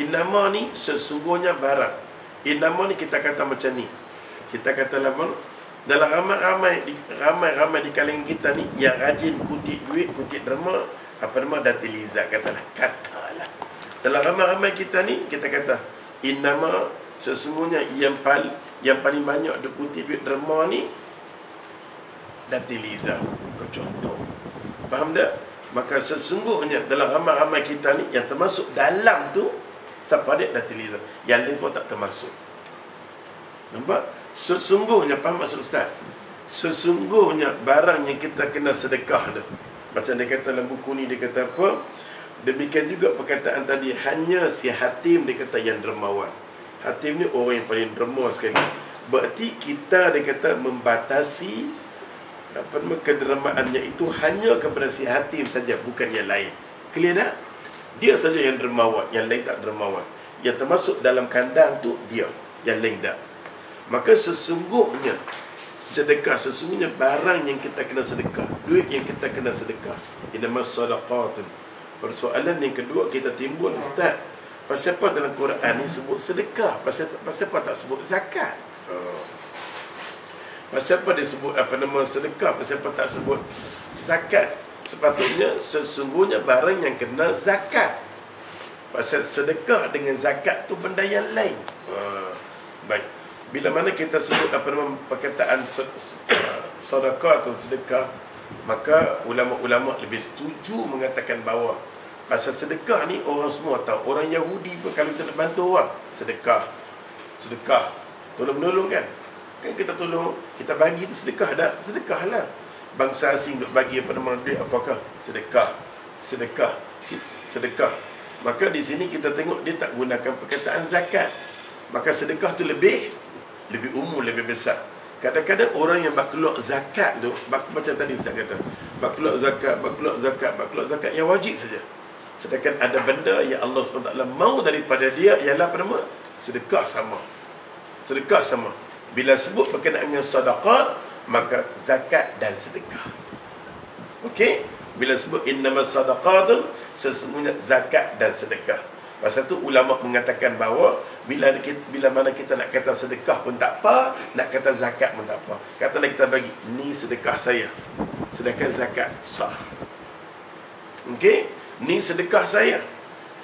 Innama ni sesungguhnya barang. Innama ni kita kata macam ni, kita kata dalam ramai di kalangan kita ni yang rajin kutip duit, kutip derma, datiliza, katalah dalam ramai kita ni, kita kata innama sesungguhnya yang paling banyak dikutip duit derma ni datiliza. Contoh, faham tak? Maka sesungguhnya dalam ramai-ramai kita ni, yang termasuk dalam tu siapa dia? Datiliza. Yang lain semua tak termasuk. Nampak? Sesungguhnya, faham maksud Ustaz? Sesungguhnya barang yang kita kena sedekah tu. Macam dia kata dalam buku ni, dia kata apa? Demikian juga perkataan tadi, hanya si Hatim, dia kata yang dermawan. Hatim ni orang yang paling derma sekali. Berarti kita, dia kata, membatasi kedermaannya itu hanya kepada si Hatim saja, bukan yang lain. Clear tak? Dia saja yang dermawan, yang lain tak dermawan. Yang termasuk dalam kandang tu dia, yang lain tak. Maka sesungguhnya sedekah, sesungguhnya barang yang kita kena sedekah, duit yang kita kena sedekah. Innamas sadaqatun. Persoalan yang kedua kita timbul, Ustaz, pasal apa dalam Quran ni sebut sedekah, pasal apa tak sebut zakat? Pasal apa dia sebut sedekah? Pasal apa tak sebut zakat? Sepatutnya sesungguhnya barang yang kena zakat. Pasal sedekah dengan zakat tu benda yang lain. Baik. Bila mana kita sebut perkataan sedekah atau sedekah, maka ulama-ulama lebih setuju mengatakan bahawa pasal sedekah ni orang semua tahu. Orang Yahudi pun kalau kita nak bantu orang, sedekah. Tolong-menolong kan? Kan kita tolong, kita bagi tu sedekah dah. Sedekah lah. Bangsa asing duk bagi duit apakah? Sedekah. Maka di sini kita tengok dia tak gunakan perkataan zakat. Maka sedekah tu lebih umum, lebih besar. Kadang-kadang orang yang bak keluar zakat tu, macam tadi Ustaz kata, bak keluar zakat yang wajib saja. Sedangkan ada benda yang Allah SWT mahu daripada dia ialah sedekah sama. Bila sebut berkenaan dengan sedekah, maka zakat dan sedekah. Okey? Bila sebut innamas sadaqatun, sesungguhnya zakat dan sedekah. Pasal tu ulama mengatakan bahawa bila mana kita nak kata sedekah pun tak apa, nak kata zakat pun tak apa. Katalah kita bagi, ni sedekah saya, sedangkan zakat sah. Okey? Ni sedekah saya.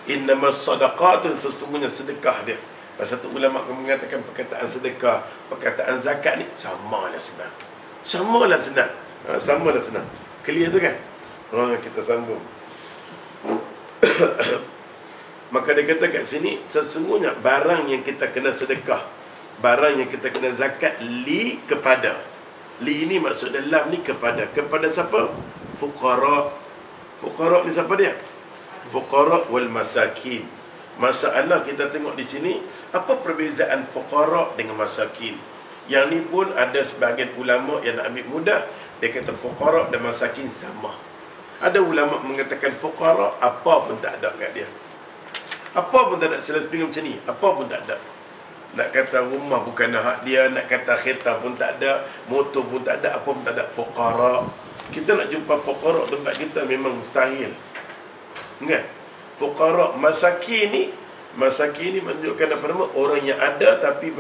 Innamas sadaqatun, sesungguhnya sedekah dia. Pasal tu ulama mengatakan perkataan sedekah, perkataan zakat ni samalah senang. Samalah senang. Clear tu kan? Kita sambung. Maka dia kata kat sini, sesungguhnya barang yang kita kena sedekah, barang yang kita kena zakat, kepada. Ini maksud dalam ni kepada. Kepada siapa? Fuqara. Fuqara ni siapa dia? Fuqara wal masakin. Masalah kita tengok di sini, apa perbezaan fuqara dengan masakin? Yang ni pun ada sebahagian ulama yang nak ambil mudah, dia kata fuqara dan masakin sama. Ada ulama mengatakan fuqara apa pun tak ada kat dia. Apa pun tak ada, selalu speaking macam ni, apa pun tak ada. Nak kata rumah bukan hak dia, nak kata kereta pun tak ada, motor pun tak ada, apa pun tak ada. Fuqara. Kita nak jumpa fuqara tempat kita memang mustahil. Kan? Fuqara. Masakin ni menunjukkan orang yang ada tapi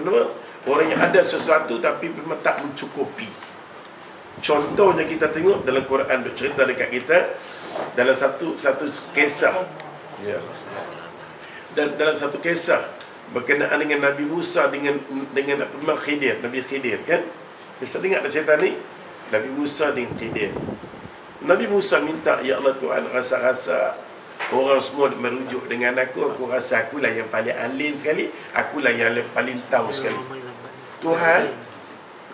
orang yang ada sesuatu tapi tak mencukupi. Contohnya kita tengok dalam Quran duk cerita dekat kita dalam satu kisah. Ya. Dan dalam satu kisah berkenaan dengan Nabi Musa dengan Khidir, Nabi Khidir kan? Bisa dengar cerita ni? Nabi Musa dengan Khidir. Nabi Musa minta, ya Allah Tuhan, rasa-rasa orang semua merujuk dengan aku rasa akulah yang paling alim sekali, akulah yang paling tahu sekali. Tuhan,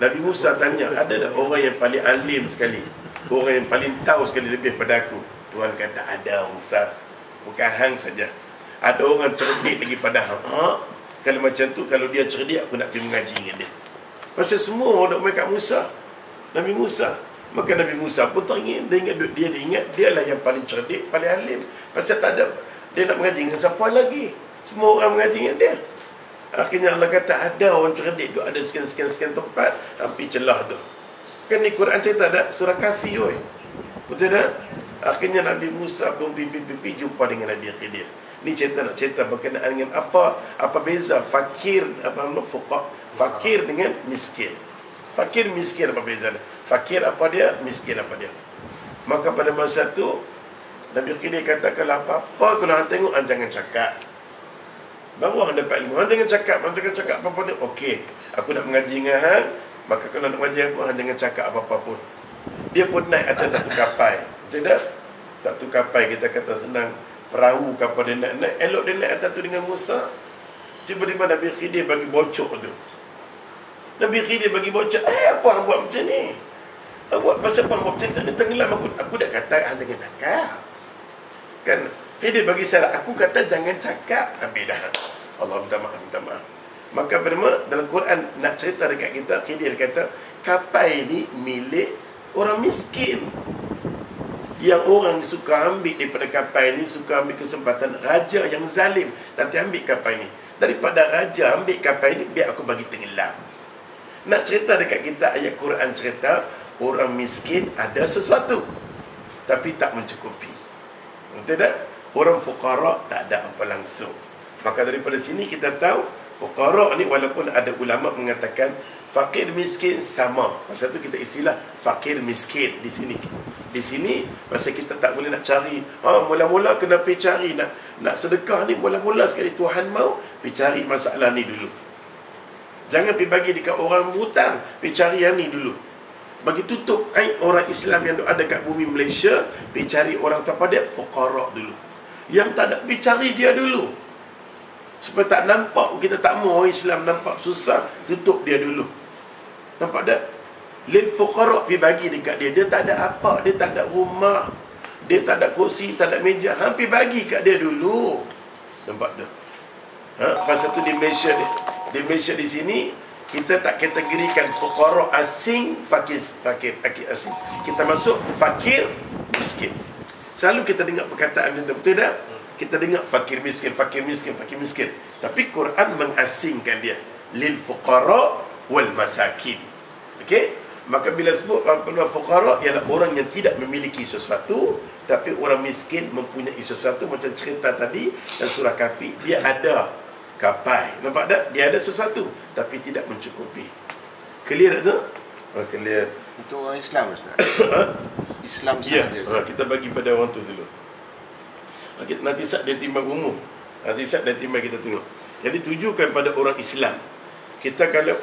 Nabi Musa tanya, ada tak orang yang paling alim sekali, orang yang paling tahu sekali lebih pada aku? Tuhan kata, ada Musa. Bukan hang saja, ada orang cerdik lagi pada hang. Kalau macam tu, kalau dia cerdik, aku nak pergi mengaji dengan dia. Pasal semua orang nak main kat Musa, Nabi Musa. Maka Nabi Musa pun teringin, dia ingat dialah yang paling cerdik, paling alim. Pasal tak ada, dia nak mengaji dengan siapa lagi? Semua orang mengaji dengan dia. Akhirnya Allah kata, ada orang cerdik tu, ada sekian-sekian tempat, hampir celah tu. Kan ni Quran cerita tak? Surah Kahfi, oi. Betul tak? Akhirnya Nabi Musa pun pipi jumpa dengan Nabi Khidir. Ni nak cerita berkenaan dengan apa beza fakir, fakir dengan miskin. Fakir miskin apa beza dia? Fakir apa dia? Miskin apa dia? Maka pada masa tu Nabi Khidir kata, kalau apa-apa kalau hang tengok, hang jangan cakap. Baru hang dapat ilmu. Hang jangan cakap apa-apa ni. Okey, aku nak mengaji dengan hang, maka kalau nak mengaji aku, hang jangan cakap apa-apa pun. Dia pun naik atas satu kapal. Tidak? Satu kapal, kita kata senang, perahu kapal dia naik. Elok dia naik atas tu dengan Musa. Tiba-tiba Nabi Khidir bagi bocor tu. Nabi Khidir bagi bocor. Apa hang buat macam ni? Buat pasal apa hang buat macam ni? Tenggelam aku dah kata hang jangan cakap. Kan? Khidir bagi syarat. Aku kata jangan cakap. Habis dah. Allah minta maaf. Maka dalam Quran nak cerita dekat kita, Khidir kata, kapal ini milik orang miskin. Yang orang suka ambil daripada kapal ini, suka ambil kesempatan raja yang zalim, nanti ambil kapal ini. Daripada raja ambil kapal ini, biar aku bagi tenggelam. Nak cerita dekat kita, ayat Quran cerita, orang miskin ada sesuatu tapi tak mencukupi. Betul tak? Orang fuqara tak ada apa langsung. Maka daripada sini kita tahu fuqara ni, walaupun ada ulama mengatakan Fakir miskin sama. Pasal tu kita istilah fakir miskin di sini. Di sini pasal kita tak boleh nak cari. Mula-mula kena pergi cari nak sedekah ni, mula-mula sekali Tuhan mau pergi cari masalah ni dulu. Jangan pergi bagi dekat orang hutang, pergi cari yang ni dulu. Bagi tutup aib orang Islam yang ada kat bumi Malaysia, pergi cari orang siapa dia? Fuqara dulu. Yang tak ada, pergi cari dia dulu. Supaya tak nampak, kita tak mau Islam nampak susah, tutup dia dulu. Nampak tak? Lil fuqara pergi bagi dekat dia. Dia tak ada apa, dia tak ada rumah, dia tak ada kursi, tak ada meja. Pergi bagi kat dia dulu. Nampak tak? Pasal tu di Malaysia di sini kita tak kategorikan fuqara asing, fakir asing. Kita masuk fakir miskin. Selalu kita dengar perkataan macam tu, betul tak? Kita dengar fakir miskin. Tapi Quran mengasingkan dia. Lil fuqara wal masakin. Okey? Maka bila sebut fuqara ialah orang yang tidak memiliki sesuatu, tapi orang miskin mempunyai sesuatu. Macam cerita tadi dalam surah Kahfi, dia ada kapai. Nampak tak? Dia ada sesuatu tapi tidak mencukupi. Clear tak tu? Clear. Untuk orang Islam, Ustaz. Islam Ya, sahaja. kita bagi pada orang tu dulu. Okay, nanti saat dia timbang umum. Nanti saat dia timbang kita tengok. Jadi tujukan pada orang Islam. Kita kalau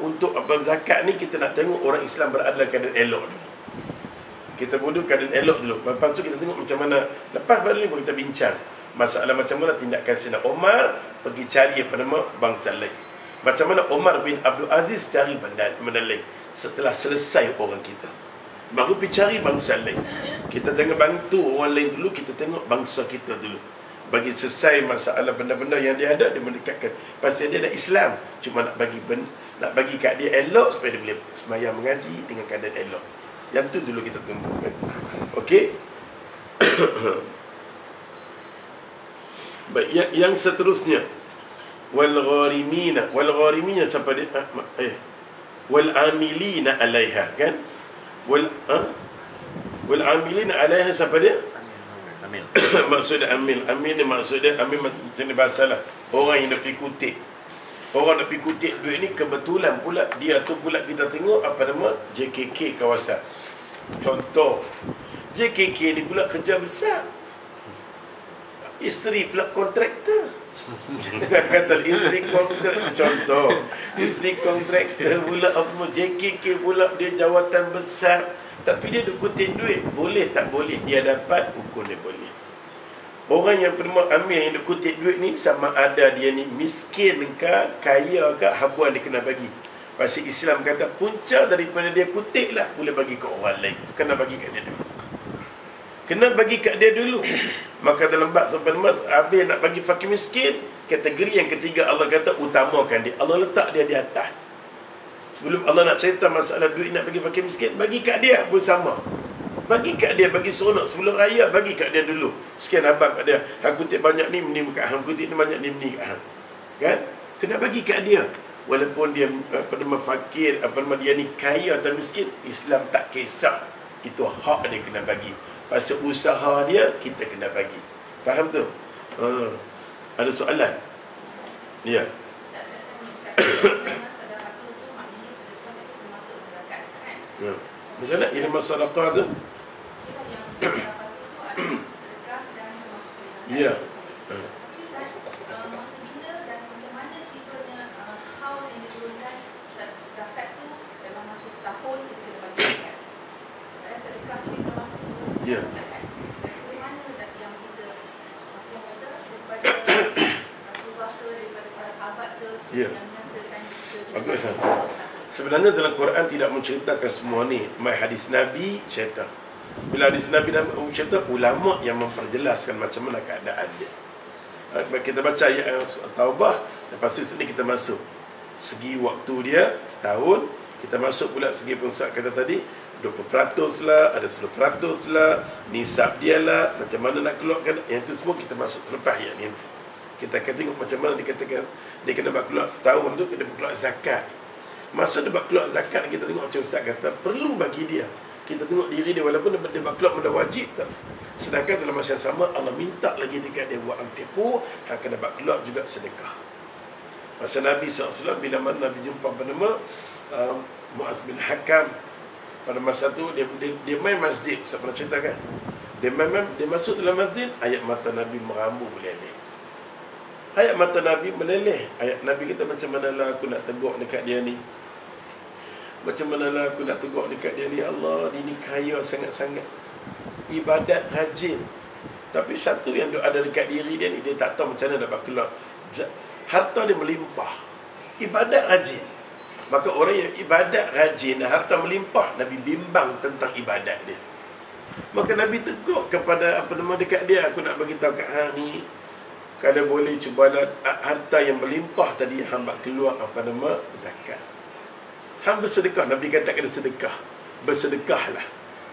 untuk zakat ni, kita nak tengok orang Islam berada dalam keadaan elok dulu. Kita bodoh keadaan elok dulu. Lepas tu kita tengok macam mana. Lepas pada ni kita bincang masalah macam mana tindakan Sayyidina Omar pergi cari apa nama bangsa lain. Macam mana Omar bin Abdul Aziz cari benda lain. Setelah selesai orang kita, baru pergi cari bangsa lain. Kita jangan bantu orang lain dulu, kita tengok bangsa kita dulu. Bagi selesai masalah benda-benda yang dia ada, dia mendekatkan. Pasal dia ada Islam, cuma nak bagi kat dia elok supaya dia boleh sembahyang mengaji dengan keadaan elok. Yang tu dulu kita tumpukan. Okey. Baik, yang seterusnya, wal gharimina siapa dia? Wal amilina 'alaiha, kan? Wal amilina 'alaiha siapa dia? Amil. Maksud amil ni maksudnya amil macam ni bahasa lah. Orang yang nak pergi kutip. Orang nak pergi kutip duit ni, kebetulan pula dia tu pula kita tengok apa nama JKK kawasan. Contoh, JKK ni pula kerja besar. Isteri pula kontraktor. Kata isteri kontraktor, contoh. Isteri kontraktor pula apa, JKK pula dia jawatan besar. Tapi dia duk kutip duit. Boleh tak boleh dia dapat, hukum dia boleh. Orang yang pernah ambil yang duk kutip duit ni, sama ada dia ni miskin ke, kaya ke, habuan dia kena bagi. Pasal Islam kata punca daripada dia kutip lah, boleh bagi ke orang lain. Kena bagi kat dia dulu. Kena bagi kat dia dulu. Maka dalam bab sampai mas, habis nak bagi fakir miskin, kategori yang ketiga Allah kata utamakan dia. Allah letak dia di atas. Sebelum Allah nak cerita masalah duit nak bagi fakir miskin, bagi kat dia pun sama. Bagi kat dia, bagi seronok. Sebelum raya, bagi kat dia dulu. Sekian abang kat dia. Hang kutip banyak ni, ni kat hang. Kutip ni banyak ni kat hang. Kan? Kena bagi kat dia. Walaupun dia nama fakir, nama dia ni kaya atau miskin, Islam tak kisah. Itu hak dia kena bagi. Pasal usaha dia, kita kena bagi. Faham tu? Ada soalan? Ya. Ya. Macam mana ilmu sedekah tu? Ya. Ya. Ya. Bagus. Sebenarnya dalam Quran tidak menceritakan semua ni. Mai hadis Nabi cerita. Bila hadis Nabi cerita, ulama yang memperjelaskan macam mana keadaan dia. Kita baca ayat Taubah, lepas tu sini kita masuk segi waktu dia setahun, kita masuk pula segi Ustaz kata tadi 20% lah, ada 10% lah, nisab dia lah, macam mana nak keluarkan, yang tu semua kita masuk selepas yang ni. Kita akan tengok macam mana dikatakan dia kena buat keluar setahun tu, kena keluar zakat. Masa dia buat keluar zakat, kita tengok macam Ustaz kata, perlu bagi dia. Kita tengok diri dia, walaupun dia buat keluar benda wajib, sedangkan dalam masa yang sama Allah minta lagi dekat dia buat anfiqu, dan kena buat keluar juga sedekah. Masa Nabi SAW, bila mana Nabi jumpa bernama Muaz bin Hakam, pada masa tu dia main masjid. Saya pernah cerita kan, dia masuk dalam masjid, ayat mata Nabi merambu meleleh. Ayat mata Nabi meleleh. Ayat Nabi kata, macam manalah aku nak tegur dekat dia ni, macam manalah aku nak tegur dekat dia ni. Allah, dia ni kaya sangat-sangat, ibadat rajin, tapi satu yang ada dekat diri dia ni, dia tak tahu macam mana dapat keluar. Harta dia melimpah, ibadat rajin. Maka orang yang ibadat rajin dan harta melimpah, Nabi bimbang tentang ibadat dia. Maka Nabi tegur kepada dekat dia, aku nak beritahu kat hang ni, kalau boleh cubalah harta yang melimpah tadi hamba keluar zakat. Hang bersedekah, Nabi kata kena sedekah. Bersedekahlah.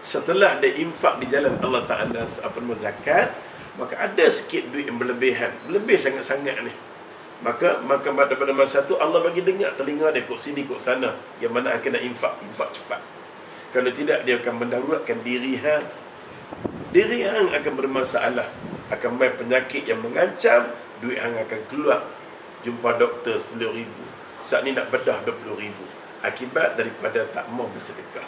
Setelah dia infak di jalan Allah Ta'ala zakat, maka ada sikit duit yang berlebihan, lebih sangat-sangat ni. Maka pada masa tu Allah bagi dengar telinga dia kok sini kok sana, yang mana akan nak infak cepat. Kalau tidak, dia akan mendaruratkan diri hang. Diri hang akan bermasalah, akan main penyakit yang mengancam, duit hang akan keluar. Jumpa doktor 10,000, saat ni nak bedah 20,000, akibat daripada tak mau bersedekah.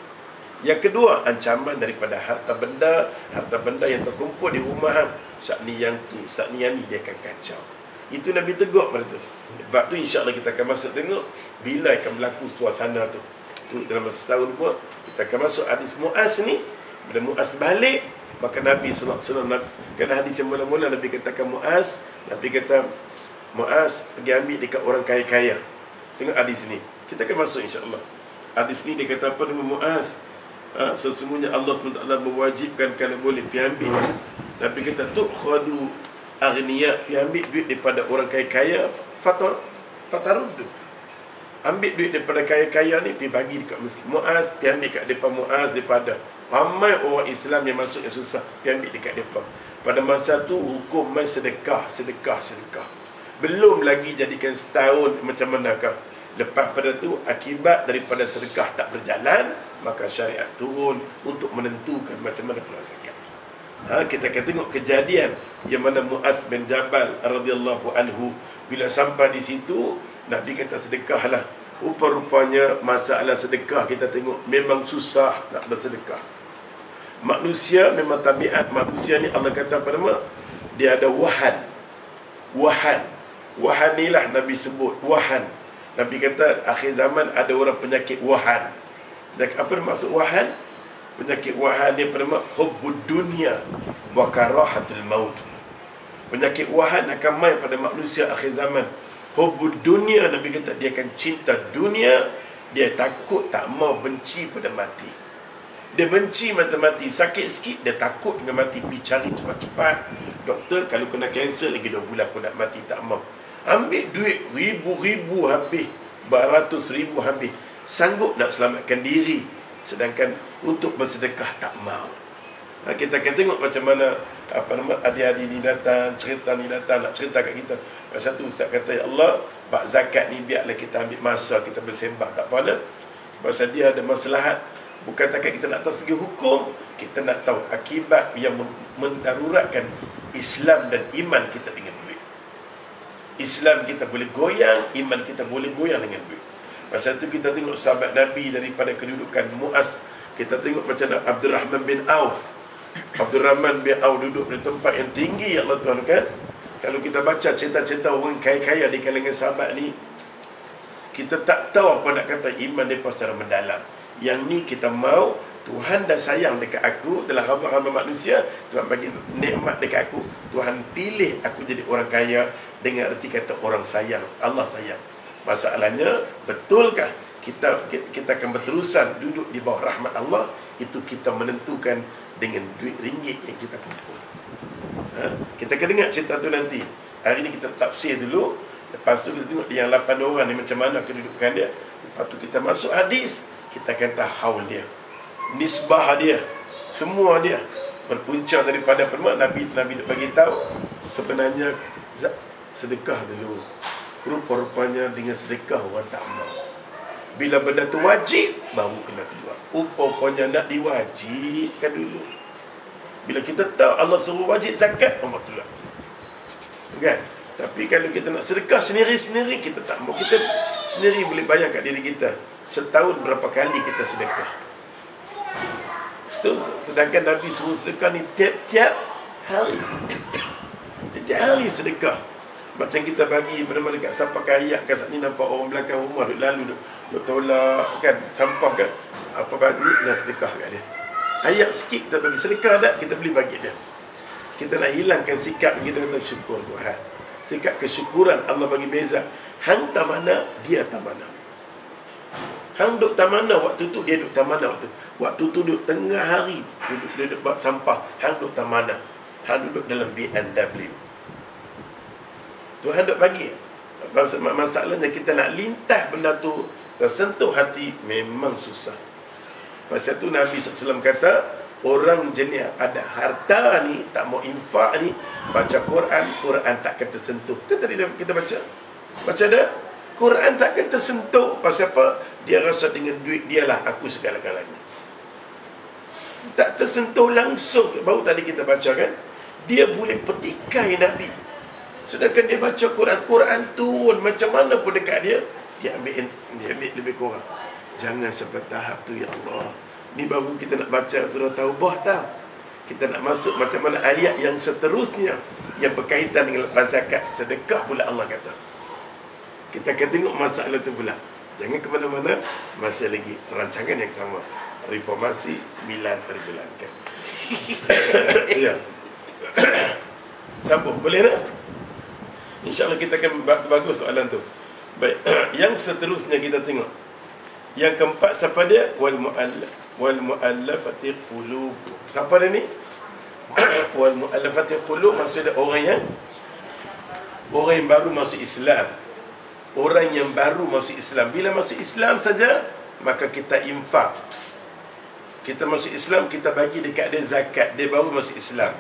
Yang kedua, ancaman daripada harta benda yang terkumpul di rumah hang. Saat ni yang tu, saat ni yang ni, dia akan kacau. Itu Nabi tegur pada tu. Sebab tu insya-Allah kita akan masuk tengok bila akan berlaku suasana tu. Tu dalam masa setahun pun kita akan masuk hadis Muaz ni. Bila Muaz balik, maka Nabi sallallahu alaihi wasallam, kerana hadis yang mula-mula Nabi katakan Muaz, Nabi kata Muaz pergi ambil dekat orang kaya-kaya. Tengok hadis ni. Kita akan masuk insya-Allah. Hadis ni dia kata apa dengan Muaz? Sesungguhnya Allah SWT mewajibkan kalau boleh pergi ambil. Nabi kata tu'khadu aghniya, pergi ambil duit daripada orang kaya-kaya, fataruddu, ambil duit daripada kaya-kaya ni, pergi bagi dekat miskin. Muaz, pergi ambil kat depan Muaz, daripada ramai orang Islam yang masuk yang susah, pergi ambil dekat depan. Pada masa tu hukum main sedekah. Belum lagi jadikan setahun macam manakah. Lepas pada tu, akibat daripada sedekah tak berjalan, maka syariat turun untuk menentukan macam mana keluar zakat. Kita akan tengok kejadian yang mana Muaz bin Jabal radhiyallahu anhu, bila sampai di situ, Nabi kata sedekahlah. Rupa-rupanya masalah sedekah kita tengok memang susah nak bersedekah. Manusia memang tabiat manusia ni, Allah kata pada dia ada wahan ni lah Nabi sebut wahan. Nabi kata akhir zaman ada orang penyakit wahan. Dan apa maksud wahan? Penyakit wahan ni bernama hubbud dunia wa karahatul maut. Penyakit wahan akan main pada manusia akhir zaman. Hubbud dunia, Nabi kata dia akan cinta dunia, dia takut, tak mau, benci pada mati. Dia benci mati, sakit sikit dia takut dengan mati, pergi cari cepat-cepat. Doktor, kalau kena kanser lagi 2 bulan aku nak mati, tak mau. Ambil duit ribu-ribu habis, beratus ribu habis, sanggup nak selamatkan diri, sedangkan untuk bersedekah tak mau. Kita akan tengok macam mana adik-adik ni datang, cerita nak cerita kat kita. Masa tu Ustaz kata, ya Allah, bab zakat ni biarlah kita ambil masa kita bersembang, tak apa dah. Pasal dia ada maslahat. Bukan takat kita nak tahu segi hukum, kita nak tahu akibat yang mendaruratkan Islam dan iman kita dengan duit. Islam kita boleh goyang, iman kita boleh goyang dengan duit. Pasal tu kita tengok sahabat Nabi daripada kedudukan Muaz. Kita tengok macam Abdurrahman bin Auf. Abdurrahman bin Auf duduk di tempat yang tinggi, ya Allah Tuhan kan. Kalau kita baca cerita-cerita orang kaya-kaya di kalangan sahabat ni, kita tak tahu apa nak kata iman mereka secara mendalam. Yang ni kita mau, Tuhan dah sayang dekat aku, dalam ramai-ramai manusia, Tuhan bagi nikmat dekat aku, Tuhan pilih aku jadi orang kaya, dengan erti kata orang sayang, Allah sayang. Masalahnya, betulkah kita akan berterusan duduk di bawah rahmat Allah? Itu kita menentukan dengan duit ringgit yang kita kumpul. Kita akan dengar cerita tu nanti. Hari ni kita tafsir dulu, lepas tu kita tengok yang 8 orang ni macam mana kedudukan dia. Lepas tu kita masuk hadis, kita akan tahu haul dia, nisbah dia, semua dia berpunca daripada Nabi bagi tahu sebenarnya sedekah dulu. Rupa-rupanya dengan sedekah orang tak mau. Bila benda tu wajib, baru kena keluar. Rupa-rupanya nak diwajibkan dulu. Bila kita tahu Allah suruh wajib zakat, orang keluar. Kan? Tapi kalau kita nak sedekah sendiri-sendiri, kita tak mau. Kita sendiri boleh bayar kat diri kita setahun berapa kali kita sedekah. Sedangkan Nabi suruh sedekah ni tiap-tiap hari. Tiap-tiap hari sedekah. Macam kita bagi benda-benda dekat sampah kayak kat sini, nampak orang belakang rumah duk lalu duk tolak kan sampah kan, apa bagi dan sedekah kat dia. Ayat sikit kita bagi sedekah dak, kita boleh bagi dia. Kita nak hilangkan sikap kita kata syukur Tuhan. Sikap kesyukuran Allah bagi beza. Hang tak mana, dia tak mana. Hang duduk tak mana waktu tu, dia duduk tak mana waktu. Waktu tu duduk tengah hari, duduk buat sampah. Hang duduk tak mana. Hang duduk dalam BMW. Tuhan duduk bagi. Masalahnya kita nak lintas benda tu, tersentuh hati, memang susah. Pasal tu Nabi SAW kata, orang jenis ada harta ni, tak mau infak ni, baca Quran, Quran takkan tersentuh. Kan tadi kita baca dah, Quran takkan tersentuh. Pasal apa? Dia rasa dengan duit dia lah aku segala-galanya. Tak tersentuh langsung. Baru tadi kita baca kan, dia boleh petikai Nabi. Sedangkan dia baca Quran, Quran turun macam mana pun dekat dia, dia ambil lebih kurang. Jangan sampai tahap tu, ya Allah. Ni baru kita nak baca surah Taubah tau. Kita nak masuk macam mana ayat yang seterusnya yang berkaitan dengan lepas zakat, sedekah pula Allah kata. Kita akan tengok masalah tu pula. Jangan ke mana-mana, masih lagi rancangan yang sama. Reformasi 9 terbulankan. Ya. Sambung, boleh tak? InsyaAllah kita akan bagus soalan tu. Baik, yang seterusnya kita tengok. Yang keempat siapa dia? Wal mu'allafati qulub. Siapa dia ni? Wal mu'allafati qulub maksudnya orang yang baru masuk Islam. Orang yang baru masuk Islam. Bila masuk Islam saja, maka kita infak. Kita masuk Islam, kita bagi dekat dia zakat. Dia baru masuk Islam.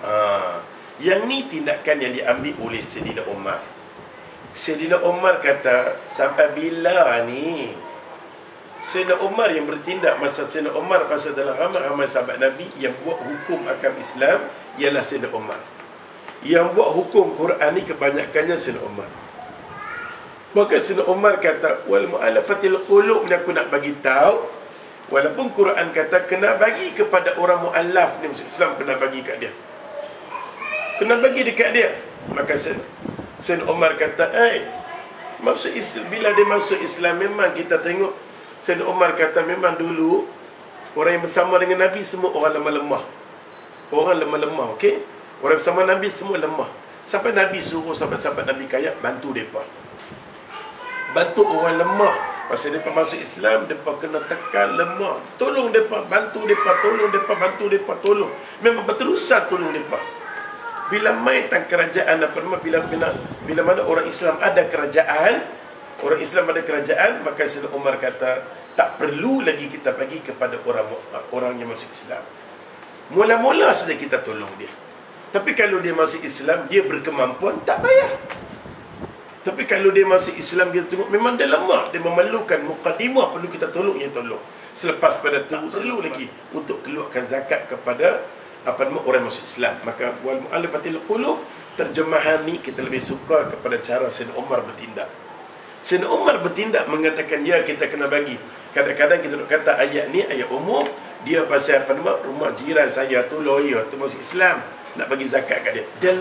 Yang ni tindakan yang diambil oleh Sayyidina Umar. Sayyidina Umar kata, sampai bila ni? Sayyidina Umar yang bertindak masa Sayyidina Umar, pasal dalam ramai-ramai sahabat Nabi yang buat hukum akam Islam ialah Sayyidina Umar. Yang buat hukum Quran ni kebanyakannya Sayyidina Umar. Maka Sayyidina Umar kata, wal mu'alafatil qulub ni aku nak bagi tahu, walaupun Quran kata kena bagi kepada orang mu'alaf ni, masuk Islam kena bagi kat dia. Kena bagi dekat dia. Maka Sayyidina Umar kata, masuk Islam, bila dia masuk Islam memang kita tengok Sayyidina Umar kata memang dulu orang yang bersama dengan Nabi semua orang lemah-lemah. Orang lemah-lemah, okey? Orang bersama Nabi semua lemah. Sampai Nabi suruh sahabat-sahabat Nabi kaya bantu mereka. Bantu orang lemah. Pasal mereka masuk Islam, mereka kena tekan lemah. Tolong mereka, bantu mereka, tolong mereka, bantu mereka, tolong. Memang berterusan tolong mereka. Bila main tang kerajaan apa nama, bila mana orang Islam ada kerajaan, maka Sayyidina Umar kata tak perlu lagi kita bagi kepada orang yang masuk Islam. Mula-mula saja kita tolong dia. Tapi kalau dia masuk Islam, dia berkemampuan, tak payah. Tapi kalau dia masuk Islam, kita tengok memang dia lemah, dia memerlukan muqaddimah, perlu kita tolong, dia tolong. Selepas pada tu perlu lagi untuk keluarkan zakat kepada orang masuk Islam. Maka wal mu'alafatil qulub, terjemahan ni kita lebih suka kepada cara Sayyidina Umar bertindak. Sayyidina Umar bertindak mengatakan ya kita kena bagi. Kadang-kadang kita nak kata ayat ni ayat umum, dia pasal rumah jiran saya tu lawyer tu masuk Islam, nak bagi zakat kat dia. Dia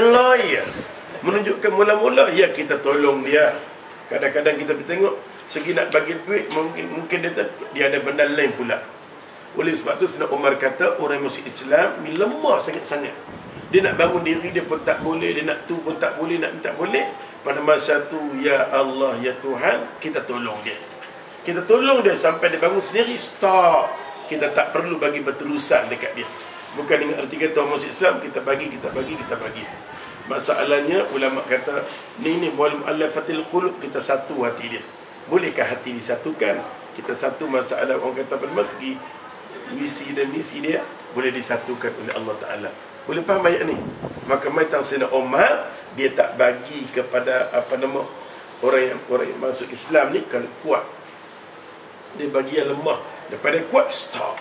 lawyer. Menunjukkan mula-mula ya kita tolong dia. Kadang-kadang kita tengok segi nak bagi duit, mungkin dia ada benda lain pula. Oleh sebab tu Sayyidina Umar kata orang masuk Islam ni lemah sangat-sangat. Dia nak bangun diri dia pun tak boleh, dia nak tu pun tak boleh, nak tak boleh. Pada masa tu, ya Allah, ya Tuhan, kita tolong dia. Kita tolong dia sampai dia bangun sendiri, stop. Kita tak perlu bagi berterusan dekat dia. Bukan dengan arti kata orang masuk Islam, kita bagi. Masalahnya, ulama kata, ni wal mu'allafatil qulub, kita satu hati dia. Bolehkah hati disatukan? Kita satu masalah, orang kata pada segi visi dan misi dia, boleh disatukan oleh Allah Ta'ala. Boleh faham ayat ni? Maka macam Sayyidina Umar, dia tak bagi kepada orang yang masuk Islam ni kalau kuat. Dia bagi yang lemah. Daripada kuat, stop.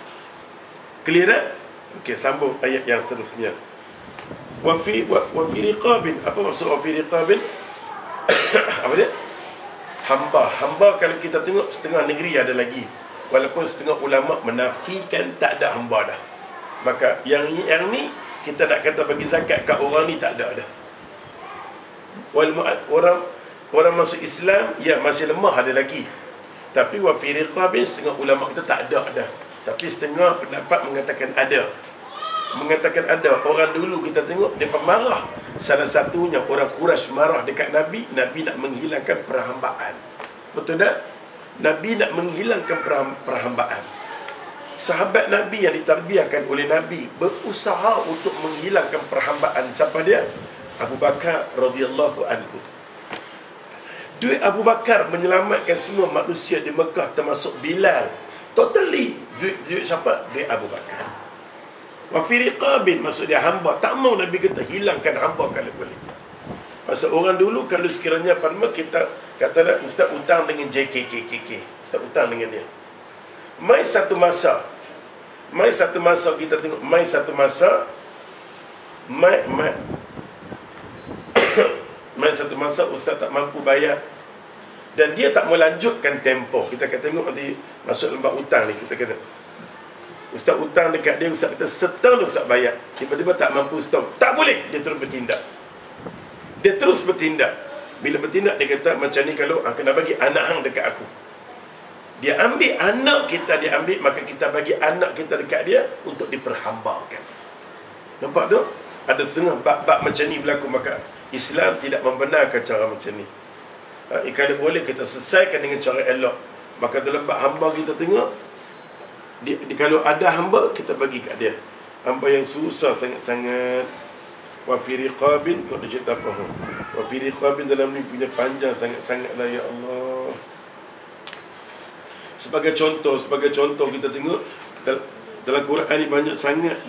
Clear tak? Okey, sambung ayat yang seterusnya. Wa fi riqabin. Apa maksud wa fi riqabin? Apa dia? Hamba kalau kita tengok setengah negeri ada lagi. Walaupun setengah ulama menafikan tak ada hamba dah. Maka yang ni kita nak kata bagi zakat kat orang ni tak ada dah. Orang masuk Islam ya masih lemah ada lagi. Tapi wa fi riqabin setengah ulama kita tak ada dah. Tapi setengah pendapat mengatakan ada. Orang dulu kita tengok dia pemarah. Salah satunya orang Quraisy marah dekat Nabi nak menghilangkan perhambaan. Betul tak? Nabi nak menghilangkan perhambaan. Sahabat Nabi yang ditarbiahkan oleh Nabi berusaha untuk menghilangkan perhambaan. Siapa dia? Abu Bakar radhiyallahu anhu. Duit Abu Bakar menyelamatkan semua manusia di Mekah termasuk Bilal. Totally duit siapa? Duit Abu Bakar. Wa fi riqabin maksud dia hamba. Tak mau Nabi kata hilangkan hamba kalau boleh. Pasal orang dulu kalau sekiranya kita kata ustaz hutang dengan JKKK. Ustaz hutang dengan dia. Mai satu masa kita tengok mai satu masa ustaz tak mampu bayar dan dia tak mau lanjutkan tempoh. Kita kata tengok nanti masuk lembar hutang ni, kita kata ustaz hutang dekat dia, ustaz kata setahun ustaz bayar, tiba-tiba tak mampu setahun, tak boleh, dia terus bertindak. Bila bertindak dia kata macam ni, kalau kena bagi anak hang dekat aku. Dia ambil anak kita, maka kita bagi anak kita dekat dia untuk diperhambakan. Nampak tu? Ada setengah bab-bab macam ni berlaku, maka Islam tidak membenarkan cara macam ni. Kalau boleh kita selesaikan dengan cara elok. Maka dalam bab hamba kita tengok, kalau ada hamba kita bagi kat dia. Hamba yang susah sangat-sangat. Wa fi riqabin, kau dia cerita apa? Wa fi riqabin dalam ni punya panjang sangat-sangat lah, ya Allah. Sebagai contoh kita tengok dalam Quran ni banyak sangat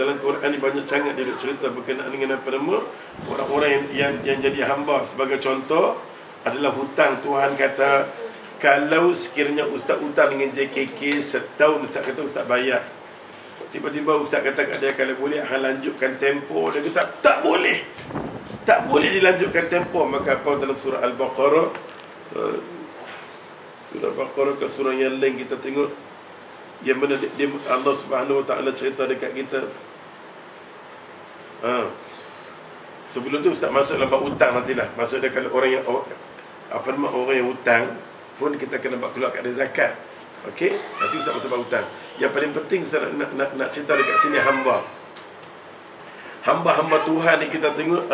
dia cerita berkenaan dengan apa nama orang-orang yang jadi hamba. Sebagai contoh adalah hutang. Tuhan kata kalau sekiranya ustaz hutang dengan JKK setahun, ustaz kata ustaz bayar. Tiba-tiba ustaz kata kat dia kalau boleh hang lanjutkan tempoh. Dia kata tak boleh dilanjutkan tempoh. Maka apa dalam surah Al-Baqarah, ke surah yang lain kita tengok yang mana Allah Subhanahu Wa Taala cerita dekat kita. Sebelum tu ustaz masuk dalam bab hutang nantilah. Maksud dia kalau orang yang orang yang hutang pun kita kena buat keluar kat dia zakat. Okey? Nanti ustaz masuk bab hutang. Yang paling penting ustaz nak cerita dekat sini hamba Tuhan ni kita tengok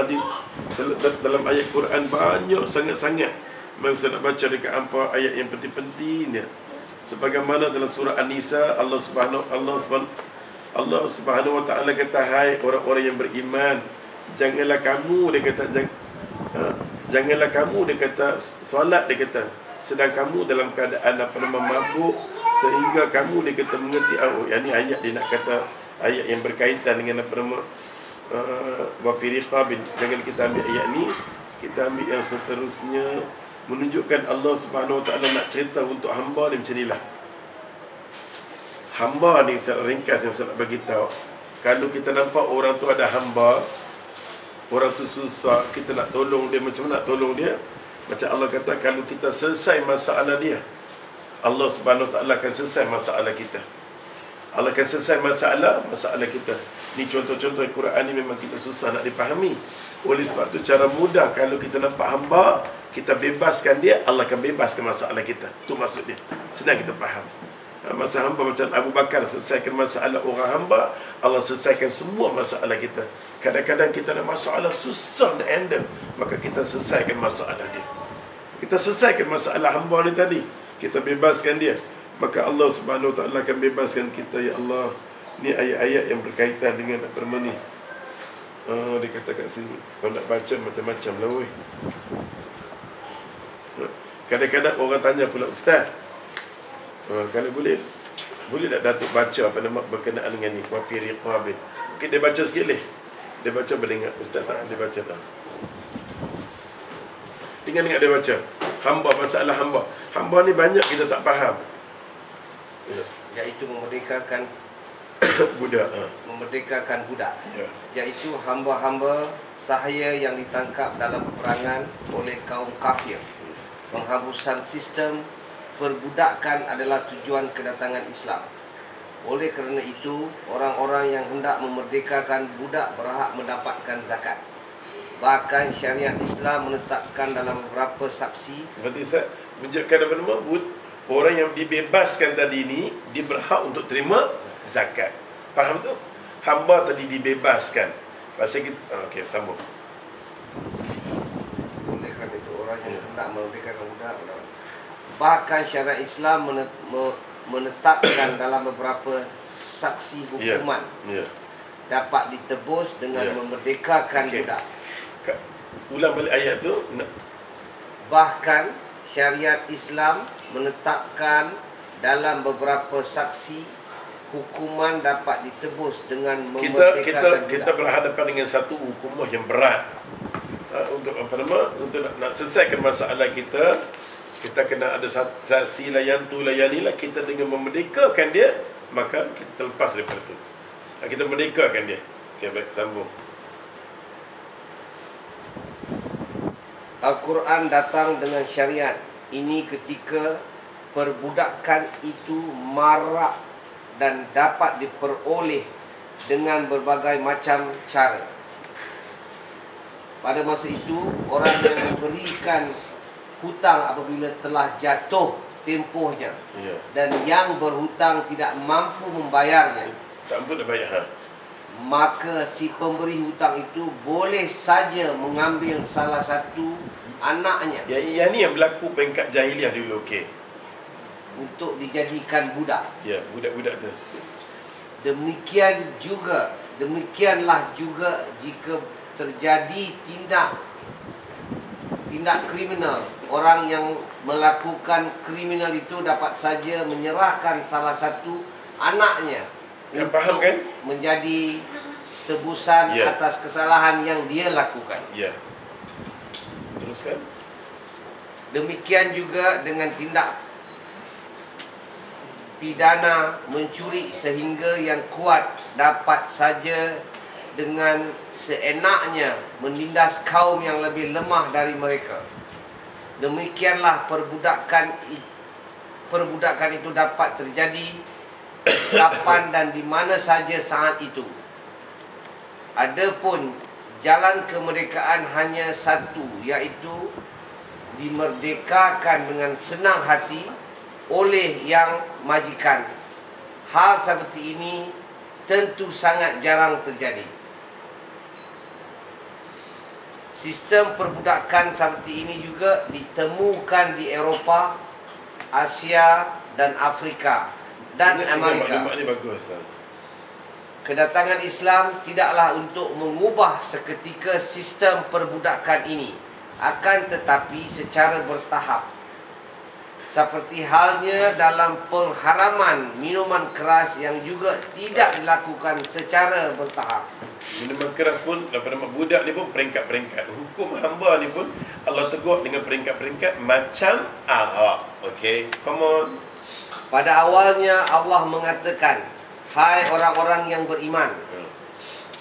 dalam ayat Quran banyak sangat-sangat. Mari ustaz nak baca dekat ayat yang penting-penting dia. Sebagaimana dalam surah An-Nisa Allah Subhanahu Wa Taala kata, hai orang-orang yang beriman, janganlah kamu dia kata solat, dia kata sedang kamu dalam keadaan mabuk sehingga kamu dia kata mengerti. Yang ni ayat dia nak kata ayat yang berkaitan dengan wa fi riqabin. Jangan kita ambil ayat ni, kita ambil yang seterusnya, menunjukkan Allah Subhanahu Wa Taala nak cerita untuk hamba ni macam inilah. Hamba ni secara ringkas yang saya nak bagi tahu, kalau kita nampak orang tu ada hamba, orang tu susah, kita nak tolong dia. Macam mana nak tolong dia? Macam Allah kata, kalau kita selesai masalah dia, Allah Subhanahu Wa Taala akan selesai masalah kita. Allah akan selesai masalah kita. Ni contoh-contoh Al-Quran ni memang kita susah nak dipahami. Oleh sebab tu cara mudah kalau kita nampak hamba, kita bebaskan dia, Allah akan bebaskan masalah kita. Itu maksud dia. Senang kita faham. Masa hamba macam Abu Bakar selesaikan masalah orang hamba, Allah selesaikan semua masalah kita. Kadang-kadang kita ada masalah susah nak handle, maka kita selesaikan masalah dia. Kita selesaikan masalah hamba ni tadi, kita bebaskan dia, maka Allah Subhanahu Wa Taala akan bebaskan kita. Ya Allah, ni ayat-ayat yang berkaitan dengan apa ni. Dia kata kat sini, kau nak baca macam-macam lah weh. Kadang-kadang orang tanya pula, ustaz, kalau boleh tak Datuk baca apa nama berkenaan dengan ni, wa fi riqabin. Okey, dia baca sikit leh. Dia baca berdengar. Ustaz tak dia baca tak? Tinggal dengar dia baca. Hamba, masalah hamba. Hamba ni banyak kita tak faham. Iaitu memerdekakan budak. memerdekakan budak, Ya. iaitu hamba-hamba sahaya yang ditangkap dalam peperangan oleh kaum kafir. Penghapusan sistem perbudakan adalah tujuan kedatangan Islam. Oleh kerana itu, orang-orang yang hendak memerdekakan budak berhak mendapatkan zakat. Bahkan syariat Islam menetapkan dalam beberapa saksi. Berarti saya menunjukkan apa nama? Orang yang dibebaskan tadi ni, dia berhak untuk terima zakat. Faham tu? Hamba tadi dibebaskan. Pasal kita, okey, sambung. Oleh kerana itu, orang yang hendak memerdekakan budak, bahkan syariat Islam menetapkan dalam beberapa saksi hukuman Ya. dapat ditebus dengan Ya. memerdekakan Okey. budak. Ulang balik ayat tu. Bahkan syariat Islam menetapkan dalam beberapa saksi hukuman dapat ditebus dengan memerdekakan Kita budak. berhadapan dengan satu hukuman yang berat. Untuk apa nama? Untuk nak selesaikan masalah kita kena ada saksi layan tu layan ni lah. Kita dengan memerdekakan dia, maka kita terlepas daripada tu. Kita merdekakan dia. Okey, baik, sambung. Al-Quran datang dengan syariat ini ketika perbudakan itu marak dan dapat diperoleh dengan berbagai macam cara. Pada masa itu, orang yang memberikan hutang apabila telah jatuh tempohnya Ya. dan yang berhutang tidak mampu membayarnya, Tak mampu nak bayar. maka si pemberi hutang itu boleh saja mengambil salah satu anaknya Yang ni yang berlaku peringkat jahiliah dulu, okey. untuk dijadikan budak. Ya, budak-budak tu. Demikianlah juga jika terjadi tindak kriminal, orang yang melakukan kriminal itu dapat saja menyerahkan salah satu anaknya Kan faham kan? menjadi tebusan Ya. atas kesalahan yang dia lakukan. Ya. Teruskan. Demikian juga dengan tindak pidana mencuri, sehingga yang kuat dapat saja dengan seenaknya menindas kaum yang lebih lemah dari mereka. Demikianlah perbudakan itu dapat terjadi kapan dan di mana saja saat itu. Adapun jalan kemerdekaan hanya satu, iaitu dimerdekakan dengan senang hati oleh yang majikan. Hal seperti ini tentu sangat jarang terjadi. Sistem perbudakan seperti ini juga ditemukan di Eropah, Asia dan Afrika dan Amerika. Maklumat ni bagus. Kedatangan Islam tidaklah untuk mengubah seketika sistem perbudakan ini, akan tetapi secara bertahap. Seperti halnya dalam pengharaman minuman keras yang juga tidak dilakukan secara bertahap. Minuman keras pun, daripada budak ni pun peringkat-peringkat. Hukum hamba ni pun Allah tegur dengan peringkat-peringkat macam Arab. Okay, come on. Pada awalnya Allah mengatakan, hai orang-orang yang beriman,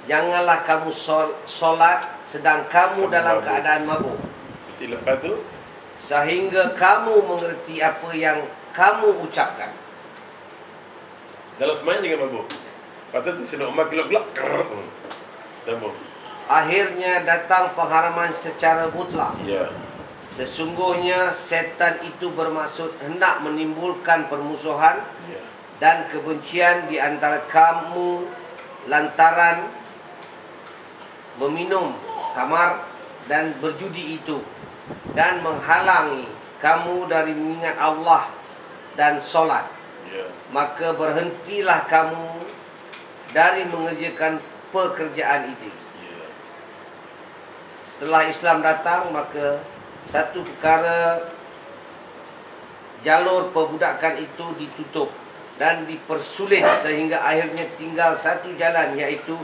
janganlah kamu solat sedang kamu dalam mabuk. keadaan mabuk, Berarti lepas tu, sehingga kamu mengerti apa yang kamu ucapkan. dalam semayang jangan mabuk. Lepas tu Sayyidina Umar gelap-gelap. Sambung. Akhirnya datang pengharaman secara mutlak. Ya. Sesungguhnya setan itu bermaksud hendak menimbulkan permusuhan Ya. dan kebencian di antara kamu lantaran meminum khamar dan berjudi itu, dan menghalangi kamu dari mengingat Allah dan solat. Ya. Maka berhentilah kamu dari mengerjakan pekerjaan itu. Ya. Setelah Islam datang, maka satu perkara jalur perbudakan itu ditutup dan dipersulit, sehingga akhirnya tinggal satu jalan, iaitu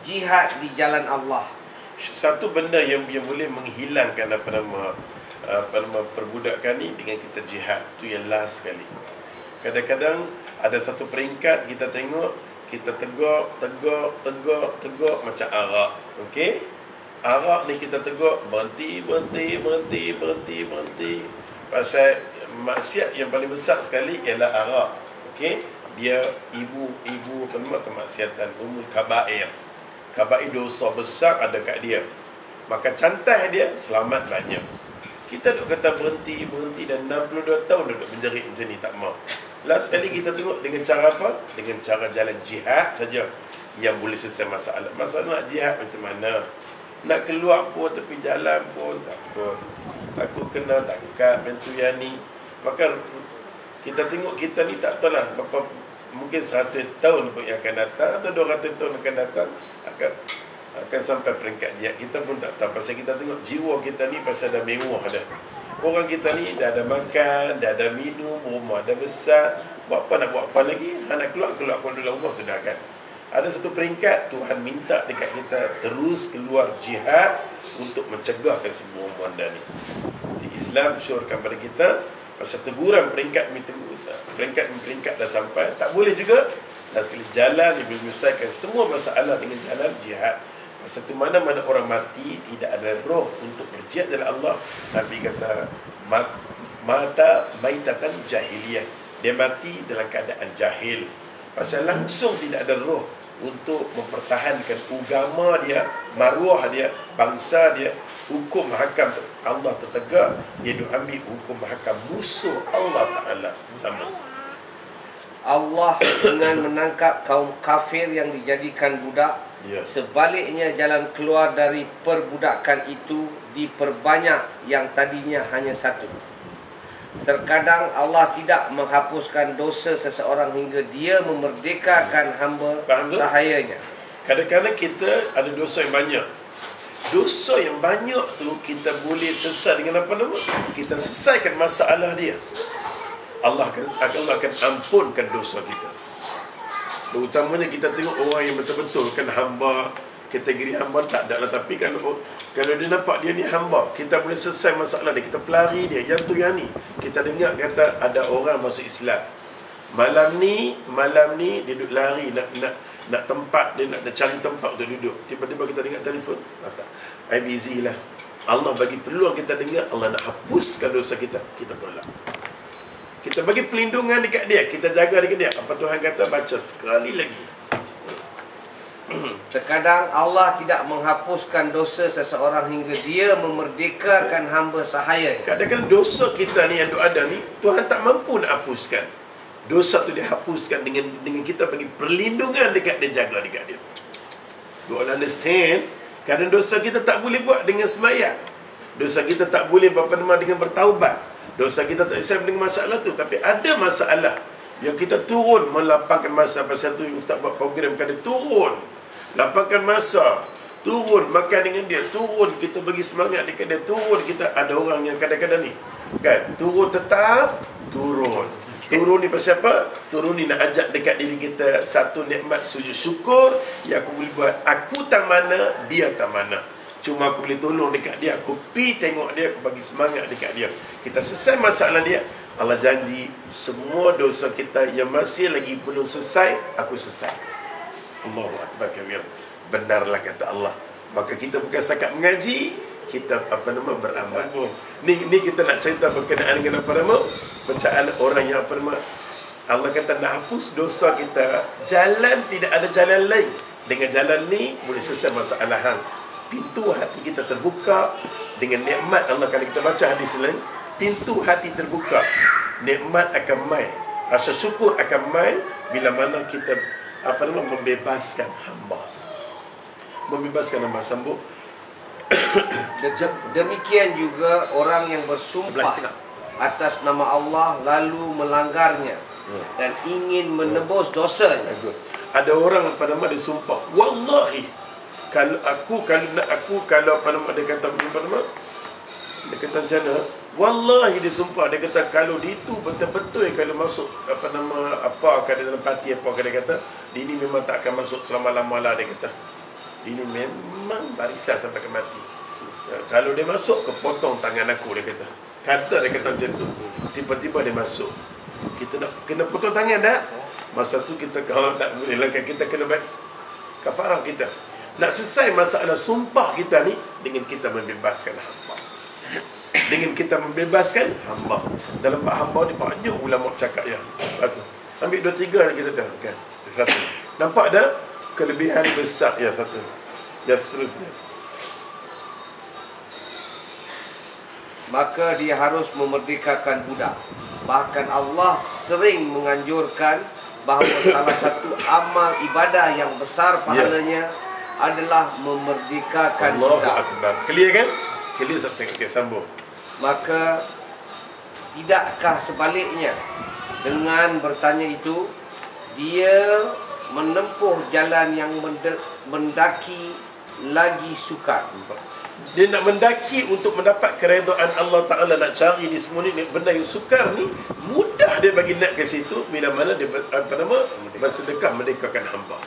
jihad di jalan Allah. Satu benda yang boleh menghilangkan apa nama perbudakan ni dengan kita jihad. Tu yang last sekali. Kadang-kadang ada satu peringkat kita tengok kita tegak macam arak. Okey? Arak ni kita tegak berhenti. Pasal maksiat yang paling besar sekali ialah arak. Okey? Dia ibu kemaksiatan, kabair. Kabair dosa besar ada kat dia. Maka cantai dia selamat banyak. Kita duk kata berhenti dan 62 tahun duduk menjerit macam ni tak mau. Last sekali kita tengok dengan cara apa? Dengan cara jalan jihad saja yang boleh selesai masalah. Masalah nak jihad macam mana? Nak keluar pun tepi jalan pun takut kena tangkap mentu yang ni. Maka kita tengok kita ni tak tahulah berapa, mungkin 100 tahun pun yang akan datang atau 200 tahun akan datang akan sampai peringkat jihad. Kita pun tak tahu. Pasal kita tengok jiwa kita ni pasal dah mewah dah. Orang kita ni dah ada makan, dah ada minum, rumah dah besar. Buat apa nak buat apa lagi? Nak keluar pun dulu Allah sudah kan. Ada satu peringkat Tuhan minta dekat kita terus keluar jihad untuk mencegahkan semua benda ni. Di Islam syorkan pada kita pasal teguran peringkat dah sampai. Tak boleh juga dah sekali jalan dia menyelesaikan semua masalah dengan jalan jihad. Satu mana-mana orang mati tidak ada roh untuk berjihad dalam Allah. Nabi kata mata maitatan jahiliyah. Dia mati dalam keadaan jahil. Pasal langsung tidak ada roh untuk mempertahankan agama dia, maruah dia, bangsa dia. Hukum mahakam Allah tertegak, dia duk ambil hukum mahakam musuh Allah Ta'ala sama. Allah dengan menangkap kaum kafir yang dijadikan budak. Sebaliknya jalan keluar dari perbudakan itu diperbanyak yang tadinya hanya satu. Terkadang Allah tidak menghapuskan dosa seseorang hingga dia memerdekakan hamba sahayanya. Kadang-kadang kita ada dosa yang banyak. Dosa yang banyak tu kita boleh selesai dengan apa nama? Kita selesaikan masalah dia. Allah akan ampunkan dosa kita. Terutamanya kita tengok orang yang betul-betul kan hamba, kategori hamba tak ada lah. Tapi kalau dia nampak dia ni hamba, kita boleh selesai masalah dia, kita pelari dia, yang tu yang ni. Kita dengar kata ada orang masuk Islam. Malam ni dia duduk lari nak tempat, dia nak cari tempat untuk duduk. Tiba-tiba kita dengar telefon, tak, I busy lah. Allah bagi peluang kita dengar, Allah nak hapuskan dosa kita, kita tolak. Kita bagi pelindungan dekat dia, kita jaga dekat dia. Apa Tuhan kata? Baca sekali lagi. Terkadang Allah tidak menghapuskan dosa seseorang hingga dia memerdekakan hamba sahaya. Kadang-kadang dosa kita ni yang ada ni, Tuhan tak mampu nak hapuskan. Dosa tu dia hapuskan dengan kita bagi perlindungan dekat dia, jaga dekat dia. You all understand? Kadang dosa kita tak boleh buat dengan sembahyang. Dosa kita tak boleh dengan bertaubat. Dosa kita tak selesai dengan masalah tu. Tapi ada masalah yang kita turun melapangkan masa. Pasal tu Ustaz buat program kada turun, lapangkan masa, turun makan dengan dia, turun kita bagi semangat dekat dia, turun kita. Ada orang yang kadang-kadang ni kan turun tetap turun ni pasal apa? Turun ni nak ajak dekat diri kita satu nikmat sujud syukur yang aku boleh buat. Aku tak mana, dia tak mana, cuma aku boleh tolong dekat dia. Aku pi tengok dia, aku bagi semangat dekat dia. Kita selesai masalah dia. Allah janji semua dosa kita yang masih lagi belum selesai, aku selesai. Allahu Akbar kabir. Benarlah kata Allah. Maka kita bukan setakat mengaji, kita beramal. Ni kita nak cerita berkenaan dengan bacaan orang yang Allah kata nak hapus dosa kita. Jalan, tidak ada jalan lain. Dengan jalan ni boleh selesai masalah hang. Pintu hati kita terbuka dengan nikmat Allah. Kalau kita baca hadis lain, pintu hati terbuka, nikmat akan mai, rasa syukur akan mai bila mana kita membebaskan hamba. Sambung. Demikian juga orang yang bersumpah atas nama Allah lalu melanggarnya dan ingin menebus dosanya. Ada orang dia sumpah, wallahi kalau dia kata dia kata macam mana, wallahi dia sumpah, dia kata kalau dia tu betul-betul kalau masuk kada dalam parti apa dia kata, dia ni memang tak akan masuk selama-lama lah. Dia kata dia ni memang barisan sampai ke mati. Kalau dia masuk, kepotong tangan aku, dia kata macam tu. Tiba-tiba dia masuk, kita nak kena potong tangan dah. Masa tu kita kalau tak boleh lah, kita kena buat kafarah kita. Nak selesai masalah sumpah kita ni dengan kita membebaskan hamba. Dengan kita membebaskan hamba. Dalam bab hamba ni banyak ulama cakap ya. Ambil 2-3 kita dah kan. Satu. Nampak dah kelebihan besar ya satu. Ya seterusnya. Maka dia harus memerdekakan budak. Bahkan Allah sering menganjurkan bahawa salah satu amal ibadah yang besar pahalanya adalah memerdekakan Allahu budak. Akbar. Clear kan? Clear sangat. Okay, sambung. Maka tidakkah sebaliknya dengan bertanya itu dia menempuh jalan yang mendaki lagi sukar. Dia nak mendaki untuk mendapat keredaan Allah Ta'ala, nak cari ni semua ni, benda yang sukar ni mudah dia bagi nak ke situ bila mana dia bersedekah merdekakan hamba.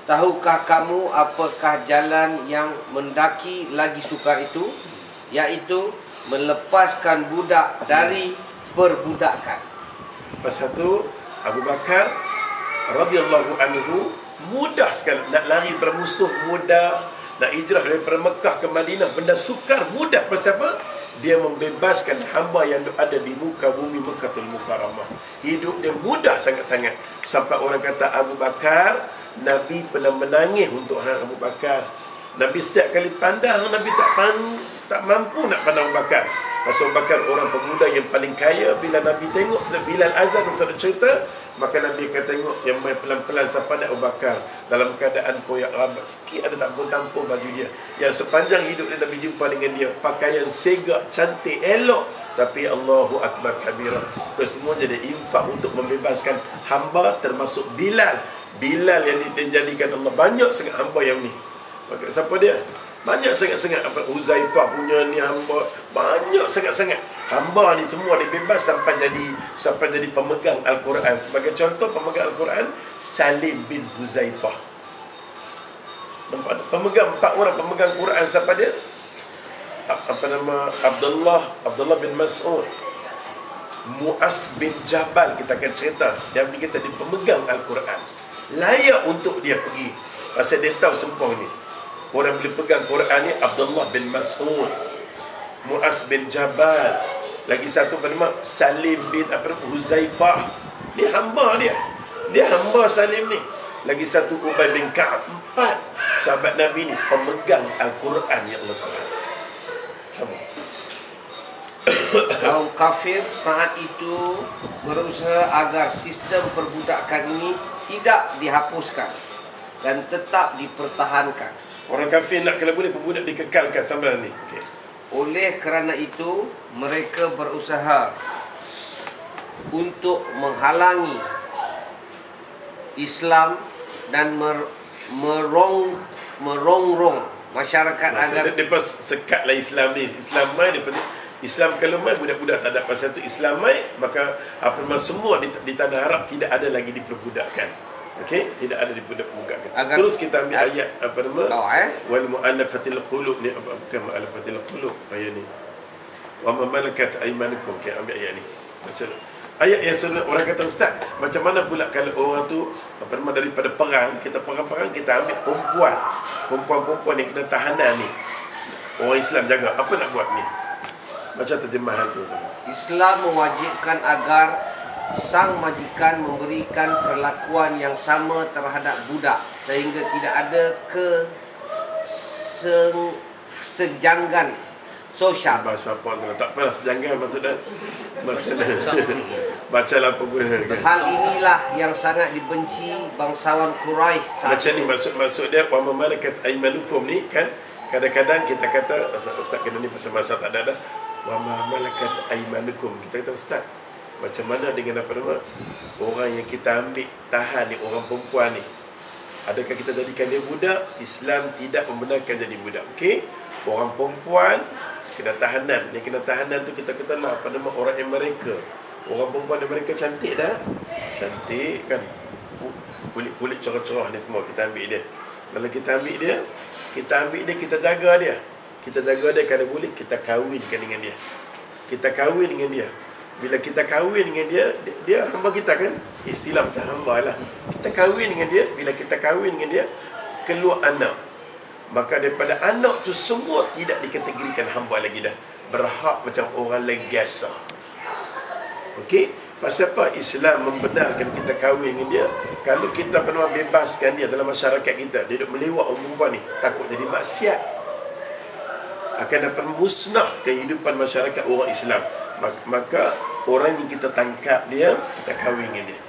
Tahukah kamu apakah jalan yang mendaki lagi sukar itu? Iaitu melepaskan budak dari perbudakan. Pasal tu Abu Bakar radhiyallahu anhu mudah sekali nak lari daripada musuh, mudah nak hijrah daripada Mekah ke Madinah, benda sukar mudah. Pasal apa? Dia membebaskan hamba yang ada di muka bumi Mekahul Mukarramah. Hidup dia mudah sangat-sangat. Sampai orang kata Abu Bakar, Nabi pernah menangis untuk Abu Bakar. Nabi setiap kali pandang, Nabi tak mampu nak pandang Abu Bakar. Pasal Abu Bakar orang pemuda yang paling kaya. Bila Nabi tengok Bilal azan sudah cerita, maka Nabi akan tengok yang main pelan-pelan siapa nak Abu Bakar dalam keadaan koyak rabat sikit, ada tak tampung baju dia. Yang sepanjang hidup dia Nabi jumpa dengan dia pakaian segak, cantik, elok, tapi Allahu Akbar kabira. Kesemua jadi infak untuk membebaskan hamba, termasuk Bilal. Bilal yang dijadikan Allah banyak sangat hamba yang ni. Maka siapa dia? Banyak sangat-sangat apa Huzaifah punya ni hamba, banyak sangat-sangat. Hamba ni semua dibebas sampai jadi pemegang Al-Quran. Sebagai contoh pemegang Al-Quran Salim bin Huzaifah. Nampak pemegang 4 orang pemegang Quran siapa dia? Apa nama? Abdullah bin Mas'ud, Mu'az bin Jabal, kita akan cerita. Dia kita di pemegang Al-Quran. Layak untuk dia pergi. Pasal dia tahu semua ni. Orang boleh pegang Quran ni Abdullah bin Mas'ud, Mu'az bin Jabal, lagi satu nama Salim bin Huzaifah. Dia hamba dia. Dia hamba Salim ni. Lagi satu Ubay bin Ka'ab. 4 sahabat Nabi ni pemegang Al-Quran yang Allah Tuhan. Sama. Kaum kafir saat itu berusaha agar sistem perbudakan ini tidak dihapuskan dan tetap dipertahankan. Orang kafir nak kalau boleh perbudak dikekalkan sambil ni. Okay. Oleh kerana itu mereka berusaha untuk menghalangi Islam dan merongrong masyarakat agar dia pas sekatlah Islam ni. Islam mai Islam kalau mai budak-budak tak ada. Pasal tu Islam mai, maka apa semua di tanah Arab tidak ada lagi diperbudakkan. Okey, tidak ada diperbudakan. Terus kita ambil ayat apa nama? Wal mu'allafatil qulub ni, bukan mu'allafatil qulub ayat ni. Wa ma malakat aymanukum, kita ambil ayat ni. Macam ayat yang sebenarnya orang kata ustaz, macam mana pula kalau orang tu apa nama daripada perang, kita perang-perang kita ambil perempuan yang kena tahanan ni. Orang Islam jaga, apa nak buat ni? Macam terjemahan tu. Islam mewajibkan agar sang majikan memberikan perlakuan yang sama terhadap budak sehingga tidak ada kesenjangan sosial. Bahasa apa tu? Tak apalah sejanggan maksudnya. Bacalah apa guna. Hal inilah yang sangat dibenci bangsawan Quraisy. Macam ni maksud dia wa malakat aymanukum ni kan. Kadang-kadang kita kata ustaz kena ni pasal masa tak ada dah. Wa malakat aymanukum. Kita kata ustaz, macam mana dengan apa nama orang yang kita ambil tahan ni, orang perempuan ni, adakah kita jadikan dia budak? Islam tidak membenarkan jadi budak. Okey, orang perempuan kena tahanan. Yang kena tahanan tu kita katalah apa nama orang Amerika. Orang perempuan Amerika cantik dah, cantik kan, kulit cerah-cerah ni semua kita ambil dia. Kalau kita ambil dia, kita jaga dia. Kita jaga dia, kalau boleh kita kahwinkan dengan dia. Kita kahwin dengan dia. Bila kita kahwin dengan dia, dia hamba kita kan? Istilah macam hamba lah. Kita kahwin dengan dia, bila kita kahwin dengan dia, keluar anak. Maka daripada anak tu semua tidak dikategorikan hamba lagi dah. Berhak macam orang legasa. Okey? Pasal apa Islam membenarkan kita kahwin dengan dia? Kalau kita pernah bebaskan dia dalam masyarakat kita, dia duduk melewat orang perempuan ni, takut jadi maksiat, akan dapat musnah kehidupan masyarakat orang Islam. Maka orang yang kita tangkap dia, kita kahwin dengan dia.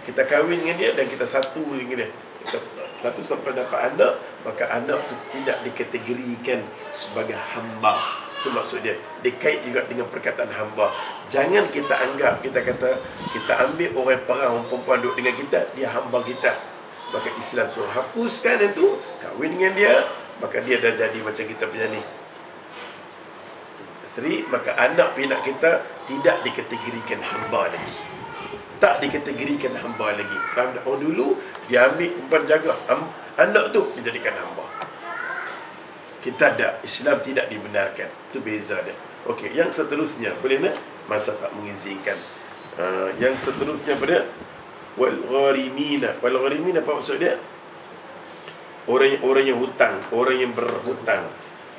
Kita kahwin dengan dia dan kita satu dengan dia. Kita satu sampai dapat anak, maka anak tu tidak dikategorikan sebagai hamba. Itu maksud dia. Dia kait juga dengan perkataan hamba. Jangan kita anggap, kita kata, kita ambil orang perang, orang perempuan duduk dengan kita, dia hamba kita. Maka Islam suruh hapuskan itu, kahwin dengan dia, maka dia dah jadi macam kita punya ni, isteri. Maka anak pinak kita tidak dikategorikan hamba lagi. Tak dikategorikan hamba lagi. Orang dulu, dia ambil perempuan jaga, anak tu dijadikan hamba. Kita ada, Islam tidak dibenarkan. Itu beza dia. Okey, yang seterusnya, boleh nak? Masa tak mengizinkan. Yang seterusnya pada wal-gharimina. Wal-gharimina apa maksud dia? Orang yang hutang, orang yang berhutang.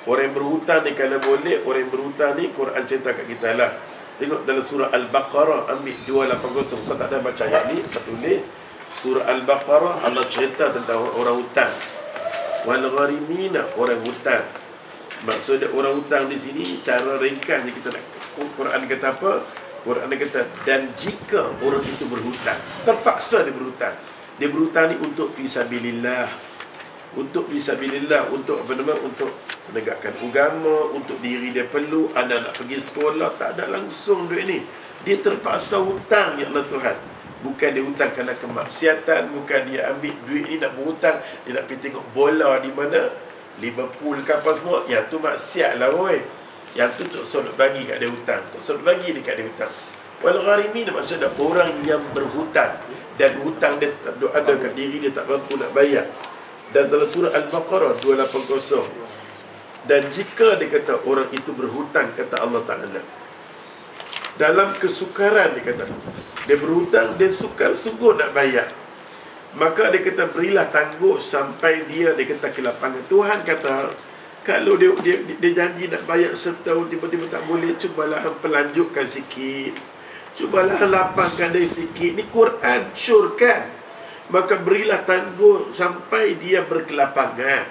Orang yang berhutang ni kalau boleh, orang yang berhutang ni Quran cerita kat kita lah. Tengok dalam surah Al-Baqarah, ambil 280. Saya tak ada baca ayat ni, tulis surah Al-Baqarah, Allah cerita tentang orang hutang. Wal-gharimina, orang hutang. Maksud dia orang hutang di sini, cara ringkasnya kita nak, Quran kata apa? Quran kata, dan jika orang itu berhutang, terpaksa dia berhutang. Dia berhutang ni untuk fisabilillah. Untuk fisabilillah, untuk apa nama? Untuk menegakkan agama, untuk diri dia perlu, anak nak pergi sekolah, tak ada langsung duit ni. Dia terpaksa hutang, ya Allah Tuhan. Bukan dia hutang kerana kemaksiatan, bukan dia ambil duit ni nak berhutang, dia nak pergi tengok bola di mana, Liverpool ke apa semua, yang tu maksiat lah oi. Yang tu tak sodok bagi kat dia hutang, tak sodok bagi dekat dia hutang. Wal gharimin maksudnya orang yang berhutang dan hutang dia ada kat diri dia, tak mampu nak bayar. Dan dalam surah Al-Baqarah 280, dan jika dia kata orang itu berhutang, kata Allah Ta'ala, dalam kesukaran dia kata, dia berhutang, dia sukar sungguh nak bayar, maka dia kata berilah tangguh sampai dia kata ke lapangan. Tuhan kata, kalau dia janji nak bayar setahun, tiba-tiba tak boleh, cubalah pelanjutkan sikit, cubalah lapangkan dia sikit. Ni Quran syurkan. Maka berilah tangguh sampai dia berkelapangan.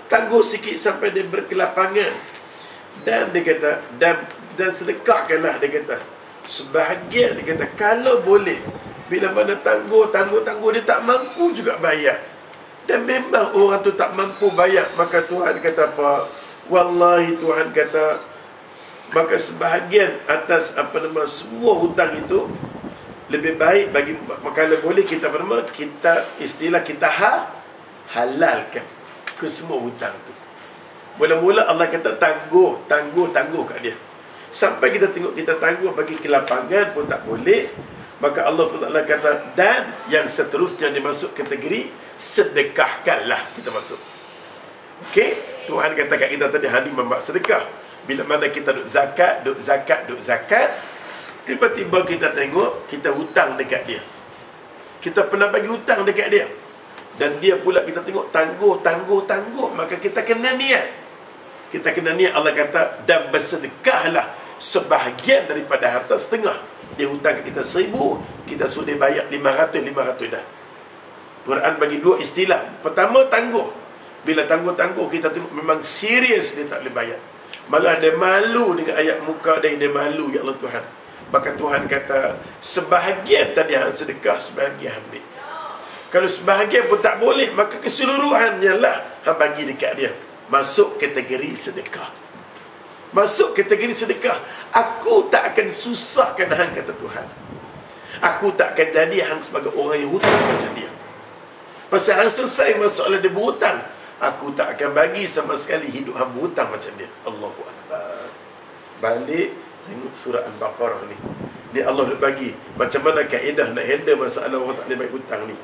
Tangguh sikit sampai dia berkelapangan. Dan dia kata, dan sedekahkanlah, dia kata, sebahagian, dia kata, kalau boleh. Bila mana tangguh dia tak mampu juga bayar. Dan memang orang tu tak mampu bayar, maka Tuhan kata apa? Wallahi Tuhan kata, maka sebahagian atas apa nama semua hutang itu lebih baik bagi, kalau boleh kita bernama, kita istilah kita halalkan ke semua hutang tu. Mula-mula Allah kata tangguh kat dia. Sampai kita tengok kita tangguh bagi kelapangan pun tak boleh. Maka Allah SWT kata, dan yang seterusnya dimasuk kategori sedekahkanlah, kita masuk. Okey, Tuhan kata kat kita tadi, hani membak sedekah. Bila mana kita duk zakat, tiba-tiba kita tengok kita hutang dekat dia. Kita pernah bagi hutang dekat dia. Dan dia pula kita tengok tangguh, maka kita kena niat. Kita kena niat, Allah kata, dan bersedekahlah sebahagian daripada harta, setengah. Dia hutang kat kita 1,000, kita suruh dia bayar 500 dah. Quran bagi dua istilah. Pertama, tangguh. Bila tangguh, kita tengok memang serius dia tak boleh bayar. Malah dia malu dengan ayat muka dia malu, ya Allah Tuhan. Maka Tuhan kata, sebahagian tadi hang sedekah, sebahagian ambil. Kalau sebahagian pun tak boleh, maka keseluruhannya lah hang bagi dekat dia. Masuk kategori sedekah. Masuk kategori sedekah. Aku tak akan susahkan hang, kata Tuhan. Aku tak akan jadi hang sebagai orang yang hutang macam dia. Pasal hang selesai masalah dia berhutang, aku tak akan bagi sama sekali hidup hang berhutang macam dia. Allahu Akbar. Balik tengok surah Al-Baqarah ni. Ni Allah nak bagi macam mana kaedah nak handle masalah orang tak boleh bayar hutang ni.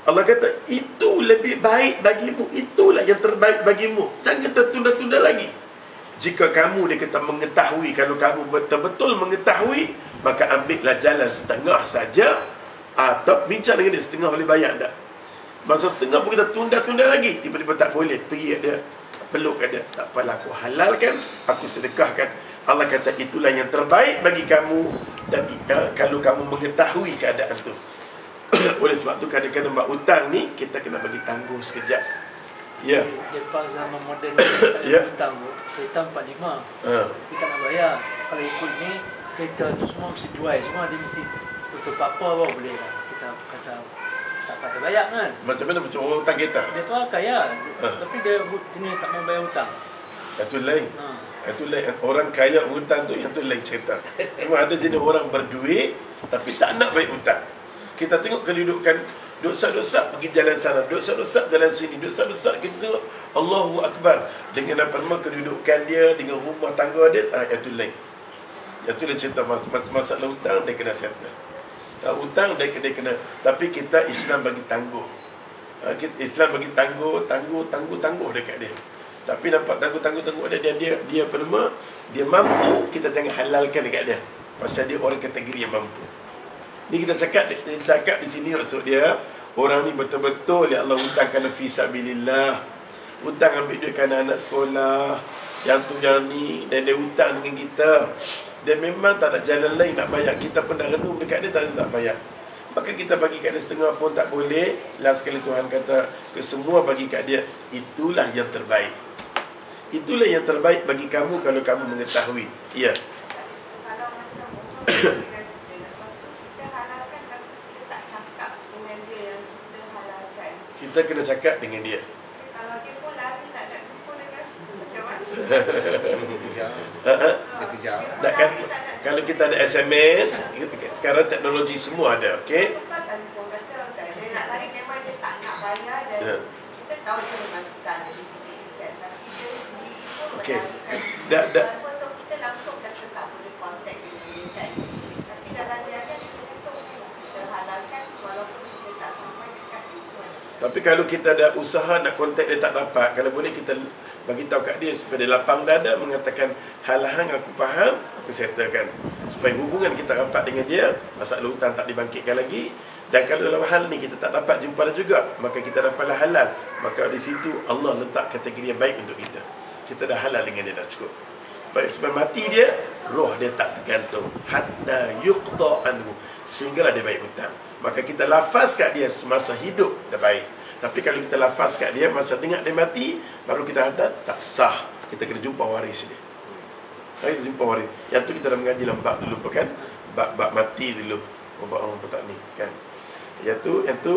Allah kata, itu lebih baik bagimu, itulah yang terbaik bagimu. Jangan tertunda-tunda lagi. Jika kamu, dia kata, mengetahui, kalau kamu betul-betul mengetahui, maka ambillah jalan setengah saja, atau bincang dengan dia, setengah boleh bayar tak? Masa setengah pun kita tunda-tunda lagi, tiba-tiba tak boleh, pergi kat dia, peluk kat dia, tak apalah, aku halalkan, aku sedekahkan. Allah kata itulah yang terbaik bagi kamu, dan kalau kamu mengetahui keadaan tu. Oleh sebab tu kadang-kadang buat hutang ni, kita kena bagi tangguh sekejap. Ya. Lepas zaman moden Ya. hutang tu, kereta 45. Kita nak bayar. Kalau ikut ni, kereta tu semua mesti jual semua, dia mesti tutup apa baru boleh lah. Kita kata tak patut bayar kan. Macam mana macam orang hutang kereta? Dia tu kaya, tapi dia kini tak mau bayar hutang. Itu lain. Ha. Itu lain. Orang kaya hutang tu, yang tu lain cerita. Memang ada jenis orang berduit tapi tak nak bayar hutang. Kita tengok kedudukan dosa-dosa pergi jalan sana, dosa-dosa jalan sini, dosa-dosa kita tengok Allahu Akbar dengan apa nama kedudukan dia, dengan rumah tangga dia, yang tu lain. Yang tu dia cerita masalah hutang dia kena settle. Hutang dia kena, tapi kita Islam bagi tangguh. Islam bagi tangguh dekat dia. Tapi nampak tangguh dia apa nama, dia mampu, kita jangan halalkan dekat dia. Pasal dia orang kategori yang mampu. Ni kita cakap di sini maksud dia, orang ni betul-betul ya Allah hutang kerana fi sabilillah. Hutang ambil duit kerana anak sekolah, yang tu yang ni, dan dia hutang dengan kita. Dia memang tak ada jalan lain nak bayar. Kita pun dah renung dekat dia, tak bayar. Maka kita bagi kat dia setengah pun tak boleh. Last sekali Tuhan kata, kesemua bagi kat dia. Itulah yang terbaik. Itulah yang terbaik bagi kamu kalau kamu mengetahui. Ya. Kalau macam orang kita halalkan, tapi kita tak cakap dengan dia yang kita halalkan. Kita kena cakap dengan dia. Kalau dia pun lari tak nak jumpa dengan macam mana? Kita kejar. Tak kan, kalau kita ada SMS, sekarang teknologi semua ada, okey? Lepas telefon kata, dia nak lari memang dia tak nak bayar dan kita tahu dia memang susah jadi kita tapi dia sendiri pun Okey. menarikan. So kita langsung kata tak boleh contact dengan dia kan. Tapi dalam dia kan kita kata okey lah, kita halalkan walaupun kita tak sampai dekat tujuan. Tapi kalau kita ada usaha nak kontak dia tak dapat, kalau boleh kita bagi tahu kat dia supaya dia lapang dada mengatakan hal-hal aku faham, aku settlekan. Supaya hubungan kita rapat dengan dia, masalah hutang tak dibangkitkan lagi. Dan kalau dalam hal ni kita tak dapat jumpa dia juga, maka kita dapat halal. Maka di situ Allah letak kategori yang baik untuk kita. Kita dah halal dengan dia, dah cukup. Supaya mati dia, roh dia tak tergantung. Hatta yuqda anhu, sehinggalah dia baik hutang. Maka kita lafaz kat dia semasa hidup dah baik. Tapi kalau kita lafaz kat dia masa dengar dia mati, baru kita kata tak sah. Kita kena jumpa waris dia. Kita jumpa waris. Yang tu kita dah mengaji dalam bab dulu kan? Bab mati dulu. Bab orang tak ni kan. Yang tu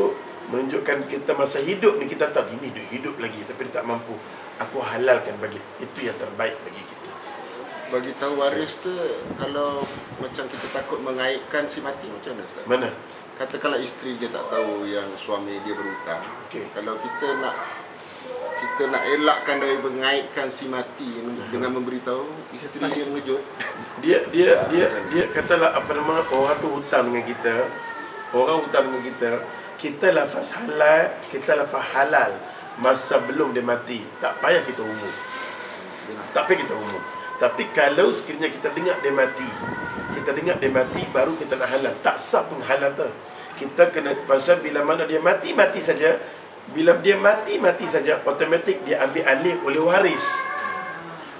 menunjukkan kita masa hidup ni kita tahu ini dia hidup lagi tapi dia tak mampu. Aku halalkan bagi itu yang terbaik bagi kita. Bagi tahu waris tu, kalau macam kita takut mengaibkan si mati macam mana Ustaz? Mana? Katakanlah isteri dia tak tahu yang suami dia berhutang. Okey. Kalau kita nak elakkan dari mengaibkan si mati dengan memberitahu isteri dia mengejut. Dia katalah apa nama, orang tu hutang dengan kita. Orang hutang dengan kita lafaz halal, kita lafaz halal masa belum dia mati. Tak payah kita umum. Tak payah kita umum. Tapi kalau sekiranya kita dengar dia mati, baru kita nak halal. Tak sah pun halal tu. Kita kena, pasal bila mana dia mati saja. Bila dia mati saja, automatik dia ambil alih oleh waris.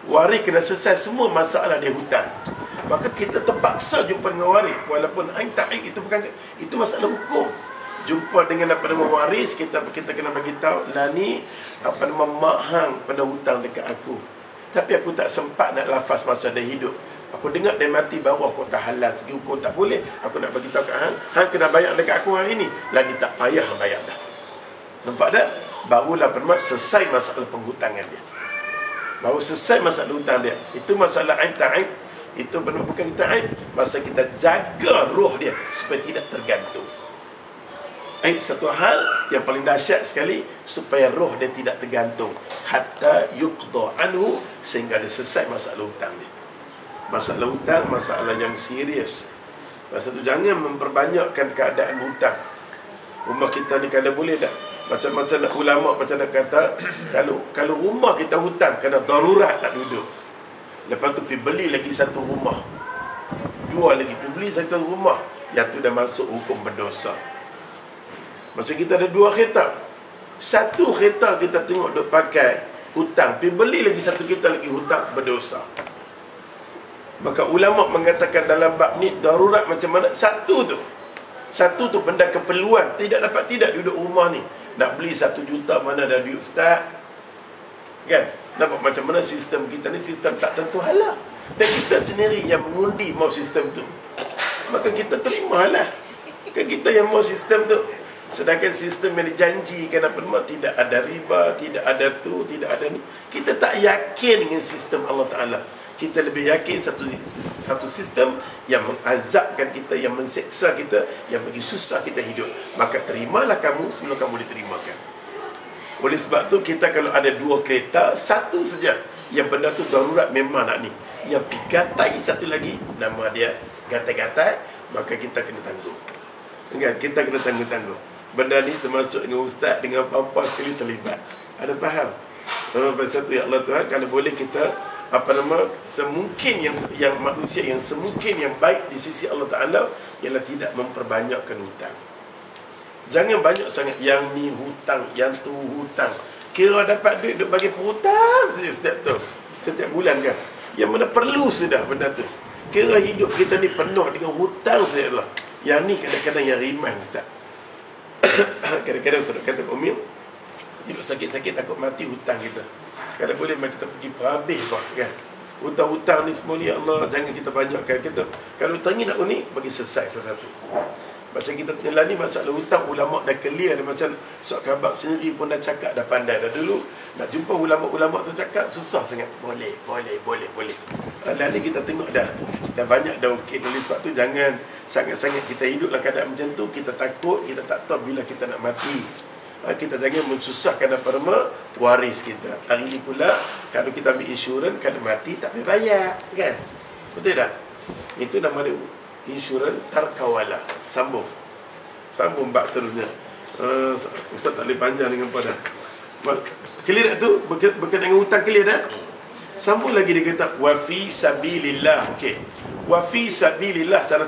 Waris kena selesai semua masalah dia hutang. Maka kita terpaksa jumpa dengan waris. Walaupun ain ta'in itu bukan, itu masalah hukum. Jumpa dengan apa nama waris, kita kena bagi tahu lah ni apa nama mak hang pernah hutang dekat aku. Tapi aku tak sempat nak lafaz masa dia hidup. Aku dengar dia mati baru aku tak halal. Segi hukum tak boleh. Aku nak bagi tahu kat hang, hang kena bayar dekat aku hari ni. Lah ni tak payah hang bayar dah. Nampak tak? Barulah pernah selesai masalah penghutangan dia. Baru selesai masalah hutang dia. Itu masalah aib ta'ib. Itu benar bukan kita aib. Masa kita jaga roh dia supaya tidak tergantung. Aib satu hal yang paling dahsyat sekali, supaya roh dia tidak tergantung. Hatta yuqda anhu, sehingga dia selesai masalah hutang dia. Masalah hutang, masalah yang serius. Masa tu jangan memperbanyakkan keadaan hutang. Rumah kita ni kalau boleh tak, macam-macam nak ulama macam nak kata, kalau rumah kita hutang kerana darurat tak duduk. Lepas tu pergi beli lagi satu rumah, jual lagi, pergi beli satu rumah, yang tu dah masuk hukum berdosa. Macam kita ada 2 kereta, satu kereta kita tengok duk pakai hutang, pergi beli lagi satu kereta lagi hutang, berdosa. Maka ulama mengatakan dalam bab ni darurat macam mana? Satu tu benda keperluan, tidak duduk rumah ni nak beli 1 juta, mana ada duit ustaz, kan? Nampak macam mana sistem kita ni, sistem tak tentu halal, dan kita sendiri yang mengundi mau sistem tu, maka kita terimalah, kan kita yang mau sistem tu. Sedangkan sistem yang dijanjikan apa nama, tidak ada riba, tidak ada tu, tidak ada ni, kita tak yakin dengan sistem Allah Ta'ala. Kita lebih yakin satu sistem yang mengazabkan kita, yang menseksa kita, yang bagi susah kita hidup. Maka terimalah kamu sebelum kamu diterimakan. Oleh sebab tu kita kalau ada 2 kereta, satu saja yang benda tu darurat memang nak ni, yang pigatai satu lagi, nama dia gatai-gatai, maka kita kena tangguh. Kan? Kita kena tangguh-tangguh. Benda ni termasuk dengan ustaz, dengan apa-apa sekali terlibat. Ada faham? Pasal tu ya Allah Tuhan, kalau boleh kita semungkin yang manusia yang semungkin yang baik di sisi Allah Ta'ala ialah tidak memperbanyakkan hutang. Jangan banyak sangat yang ni hutang, yang tu hutang. Kira dapat duit duk bagi perhutang saja setiap bulan kan. Yang mana perlu sudah benda tu. Kira hidup kita ni penuh dengan hutang saja lah. Yang ni kadang-kadang yang rimai ustaz. Kadang-kadang saudara kata Umil, hidup sakit-sakit takut mati hutang kita. Kalau boleh mari kita pergi perhabis kan. Hutang-hutang ni semua ni ya Allah, jangan kita banyakkan. Kita kalau hutang ni nak unik, bagi selesai satu-satu. Macam kita tengah ni masalah hutang, ulama dah clear dah, macam Sok Khabar sendiri pun dah cakap, dah pandai dah dulu. Nak jumpa ulama-ulama tu cakap susah sangat. Boleh. Dan ni kita tengok dah banyak dah okey. Oleh sebab tu jangan sangat-sangat kita hiduplah keadaan macam tu, kita takut, kita tak tahu bila kita nak mati. Kita jangan mensusahkan waris kita. Hari ni pula kalau kita ambil insurans, kalau mati tak payah bayar, kan? Betul tak? Itu nama dia insurans tarkawala. Sambung bab seterusnya. Ustaz tak boleh panjang dengan pada. Clear tak tu? Berkaitan dengan hutang clear tak? Sambung lagi dia kata wa fi sabilillah. Okey. Wa fi sabilillah, cara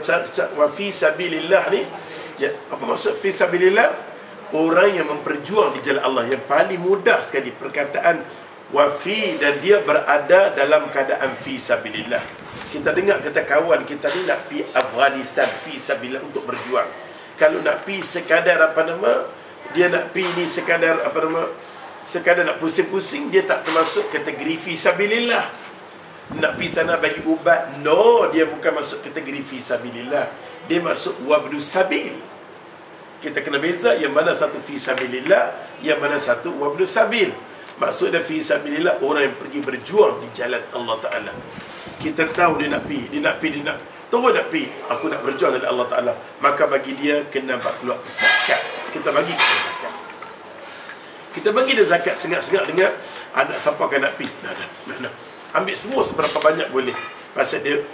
wa fi sabilillah ni ya, apa maksud fi sabilillah? Orang yang memperjuang di jalan Allah. Yang paling mudah sekali perkataan wafi, dan dia berada dalam keadaan fi sabilillah. Kita dengar kata kawan kita ni nak pergi Afghanistan fi sabilillah untuk berjuang. Kalau nak pergi sekadar dia nak pergi ni sekadar sekadar nak pusing-pusing, dia tak termasuk kategori fi sabilillah. Nak pergi sana bagi ubat, no, dia bukan masuk kategori fi sabilillah. Dia masuk wabnu sabil. Kita kena beza yang mana satu fi sabilillah, yang mana satu wabnu sabil. Maksudnya fi sabilillah orang yang pergi berjuang di jalan Allah Ta'ala. Kita tahu dia nak pergi, terus nak pergi, aku nak berjuang dengan Allah Ta'ala, maka bagi dia kena keluar zakat. Kita bagi dia zakat. Kita bagi dia zakat sengat-sengat dengan anak siapa kan nak pergi. Nah. Ambil semua seberapa banyak boleh. Pasal dia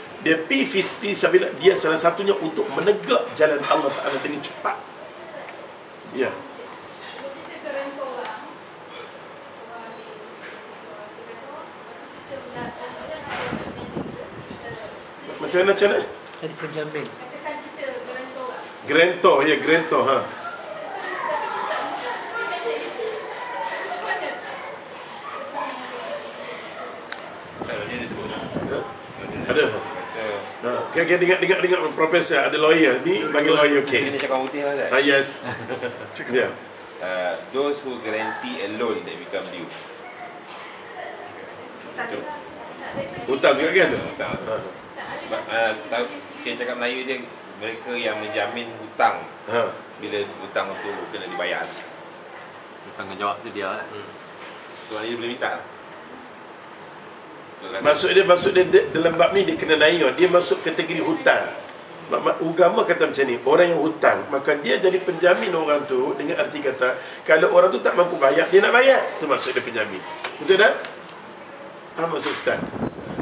pergi fi sabilillah, dia salah satunya untuk menegak jalan Allah Ta'ala dengan cepat. Ya. Macam mana? Jadi penjamin. Grantor, ya, grantor, ha. Ada. Kira dengar profesor, ada lawyer ni, bagi lawyer okey. Ini cakap putih lah kan? Yes. Yeah. Those who guarantee a loan that become due. Hutang juga kan? Hutang. Kita cakap Melayu dia, mereka yang menjamin hutang. Bila hutang tu kena dibayar. Tanggungjawab tu dia lah. Tuan dia boleh minta. Maksud dia dalam bab ni dia kena naik, dia masuk kategori hutang. Agama kata macam ni, orang yang hutang, maka dia jadi penjamin orang tu, dengan arti kata kalau orang tu tak mampu bayar, dia nak bayar. Tu maksud dia penjamin. Betul tak? Apa maksud Ustaz?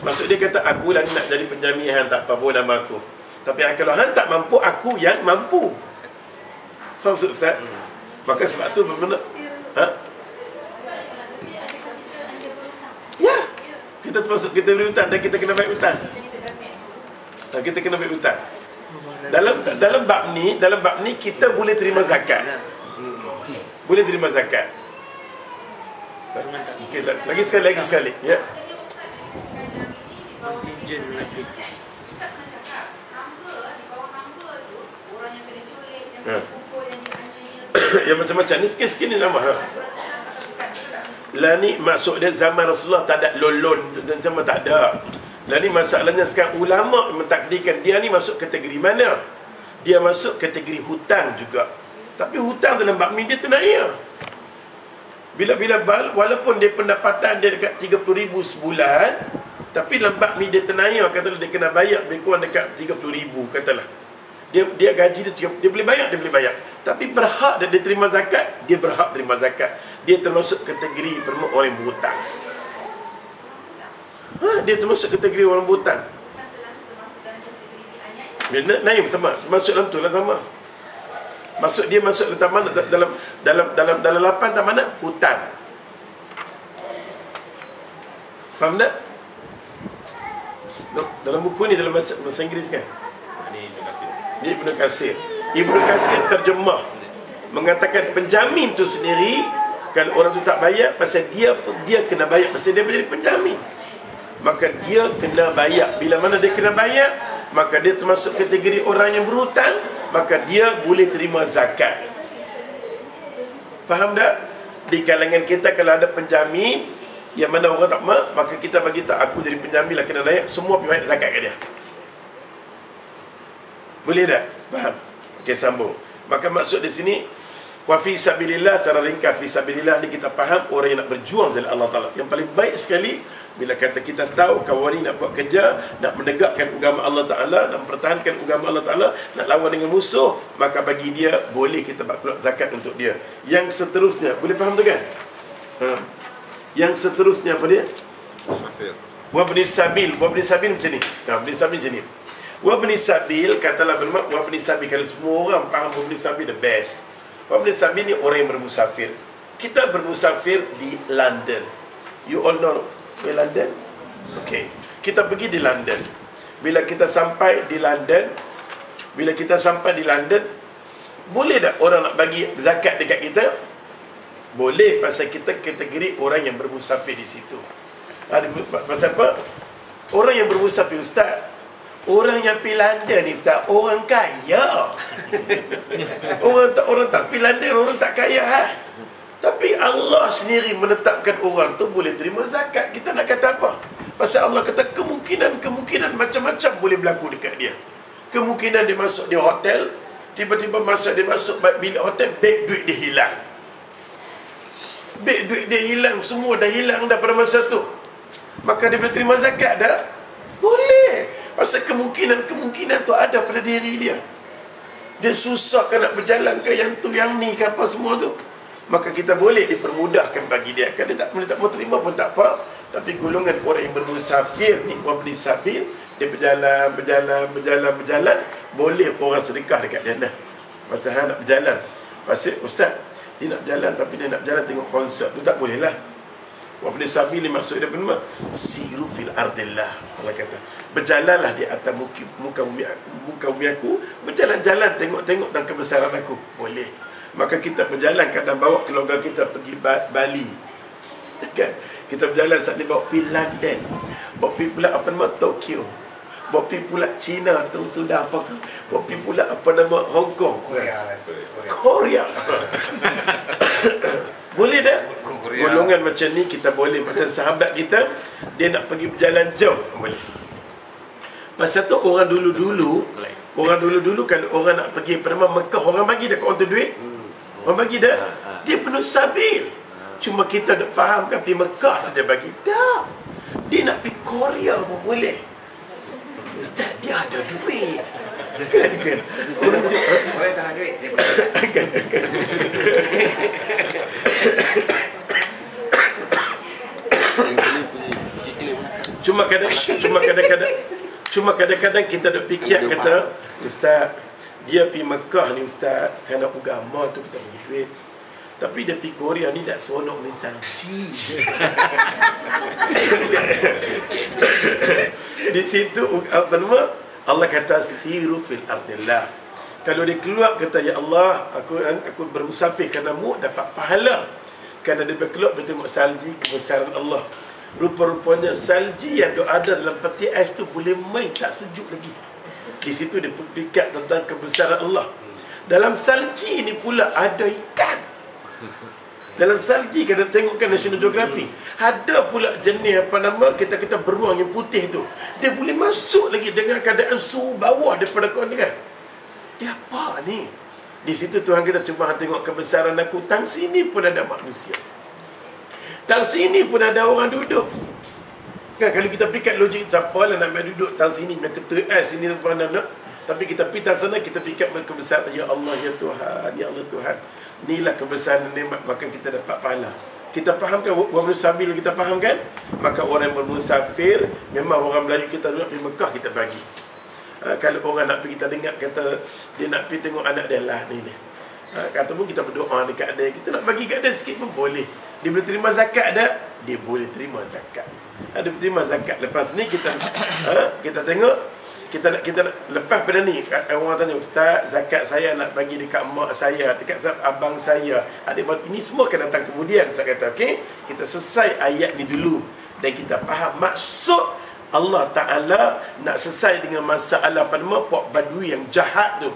Maksud dia kata aku lah nak jadi penjamin, hang tak apa, boleh nama aku. Tapi kalau hang tak mampu, aku yang mampu. Apa maksud Ustaz? Maka sebab tu benar-benar kita kita termasuk kita beli hutang dan kita kena bayar hutang. Kita kena bayar hutang. Dalam bab ni kita boleh terima zakat. Boleh terima zakat. Okey, lagi sekali. Ya. Kontingjen lagi. Yang macam-macam ni sikit-sikit ni sama. Lah ni maksud dia zaman Rasulullah tak ada lolon macam tak ada. Lah ni masalahnya sekarang ulama mentakdirkan dia ni masuk kategori mana? Dia masuk kategori hutang juga. Tapi hutang dalam bab ni dia tenaya. Bila walaupun dia pendapatan dia dekat 30,000 sebulan, tapi dalam bab ni dia tenaya, katalah dia kena bayar lebih kurang dekat 30,000 katalah. Dia gaji dia boleh bayar. Tapi berhak dia terima zakat, dia berhak terima zakat. Dia termasuk kategori orang yang berhutang. Dia termasuk kategori orang berhutang. Naim sama, masuk dalam tu lah sama. Dia masuk dalam 8 tak mana? Hutang. Faham tak? Dalam buku ni dalam bahasa Inggeris kan? Ini Ibnu Katsir. Ibnu Katsir terjemah mengatakan penjamin tu sendiri, kalau orang tu tak bayar, pasal dia kena bayar, pasal dia menjadi penjamin, maka dia kena bayar. Bila mana dia kena bayar, maka dia termasuk kategori orang yang berhutang, maka dia boleh terima zakat. Faham tak? Di kalangan kita kalau ada penjamin yang mana orang tak mak, maka kita bagi tak, aku jadi penjamin lah, kena layak, semua pergi bayar zakat ke dia. Boleh tak? Faham? Okey, sambung. Maka maksud di sini, wa fi sabilillah, secara ringkas fi sabilillah ni kita faham orang yang nak berjuang dari Allah Taala. Yang paling baik sekali bila kata kita tahu kawan ni nak buat kerja, nak menegakkan agama Allah Taala, nak mempertahankan agama Allah Taala, nak lawan dengan musuh, maka bagi dia boleh kita buat keluar zakat untuk dia. Yang seterusnya, boleh faham tu kan? Yang seterusnya apa dia? Musafir. Wa bani sabil macam ni. Bani sabil macam ni. Wa bani sabil, katalah bermak wa bani sabil, kalau semua orang faham wa bani sabil the best. Wa bani sabil ni orang yang bermusafir. Kita bermusafir di London. You all know where London? Okay. Kita pergi di London. Bila kita sampai di London, boleh tak orang nak bagi zakat dekat kita? Boleh, pasal kita kategori orang yang bermusafir di situ. Pasal apa? Orang yang bermusafir, Ustaz, orang yang pergi London ni, Ustaz, orang kaya. Orang tak pergi London, orang tak kaya. Tapi Allah sendiri menetapkan orang tu boleh terima zakat. Kita nak kata apa? Pasal Allah kata kemungkinan macam-macam boleh berlaku dekat dia. Kemungkinan dia masuk di hotel, tiba-tiba dia masuk bilik hotel, beg duit dia hilang. Beg duit dia hilang, semua dah hilang dah pada masa tu. Maka dia boleh terima zakat dah? Boleh. Pasal kemungkinan tu ada pada diri dia. Dia susah kan nak berjalan ke yang tu, yang ni ke apa semua tu. Maka kita boleh dipermudahkan bagi dia. Kan dia tak mau terima pun tak apa. Tapi golongan orang yang bermusafir ni, wabni sabil, dia berjalan, boleh orang sedekah dekat dia dah. Pasal nak berjalan. Pasal Ustaz, dia nak berjalan tapi dia nak berjalan tengok konsert tu, tak boleh lah. Wabni sabil ni maksud dia benar, siru fil ardillah. Allah kata, berjalanlah di atas muka bumi aku, berjalan-jalan tengok-tengok dan kebesaran aku. Boleh. Maka kita berjalan, kadang bawa keluarga kita pergi Bali. Kan? Kita berjalan saat ni bawa pergi London, bawa pergi pula apa nama Tokyo, bawa pergi pula China tu sudah apa ke, bawa pergi pula apa nama Hong Kong, Korea. Boleh tak? Golongan macam ni kita boleh. Macam sahabat kita, dia nak pergi berjalan jauh, boleh. Pasal tu orang dulu-dulu kalau orang nak pergi pada Mekah, orang bagi dah orang tu duit. Orang bagi dah. Dia penuh sabil. Cuma kita tak faham kan, pergi Mekah saja bagi. Tak. Dia nak pergi Korea pun boleh. Ustaz, dia ada duit. Kan. Orang boleh tak nak duit, dia boleh. Kan. Cuma kadang-kadang kita duk fikir kata, Ustaz, dia pergi Mekah ni Ustaz, kerana agama tu kita bagi duit. Tapi dia pergi Korea ni tak seronok ni salji. Di situ apa nama? Allah kata siru fil ardillah. Kalau dia keluar kata ya Allah, aku bermusafir karenamu dapat pahala. Kerana dia berkeluar bertengok salji kebesaran Allah. Rupa-rupanya salji yang ada dalam peti ais tu boleh main tak sejuk lagi. Di situ dia berfikir tentang kebesaran Allah. Dalam salji ni pula ada ikan. Dalam salji kita tengokkan National Geographic, ada pula jenis apa nama kita beruang yang putih tu. Dia boleh masuk lagi dengan keadaan suhu bawah daripada kau dengar. Dia apa ni? Di situ Tuhan kita cuba tengok kebesaran aku. Tang sini pun ada manusia. Tang sini pun ada orang duduk. Kan kalau kita fikir logik, siapa lah nak duduk tang sini nak ketua sini apa nak. Tapi kita pergi tang sana, kita fikir kebesaran ya Allah ya Tuhan, ya Allah Tuhan. Inilah kebesaran nikmat, maka kita dapat pahala. Kita fahamkan orang musafir, kita fahamkan, maka orang yang bermusafir memang orang Melayu kita duduk pergi Mekah kita bagi. Kalau orang nak pergi kita dengar kata dia nak pergi tengok anak dia lah ni. Kata pun kita berdoa dekat dia, kita nak bagi kat dia sikit pun boleh. Dia boleh terima zakat dah, dia boleh terima zakat. Dia terima zakat. Lepas ni kita kita tengok kita nak lepas pada ni orang tanya, ustaz, zakat saya nak bagi dekat mak saya, dekat abang saya, adik-adik, ini semua akan datang kemudian. Saya kata okey, kita selesai ayat ni dulu dan kita faham maksud Allah Ta'ala nak selesai dengan masalah apa nama Puak Badui yang jahat tu.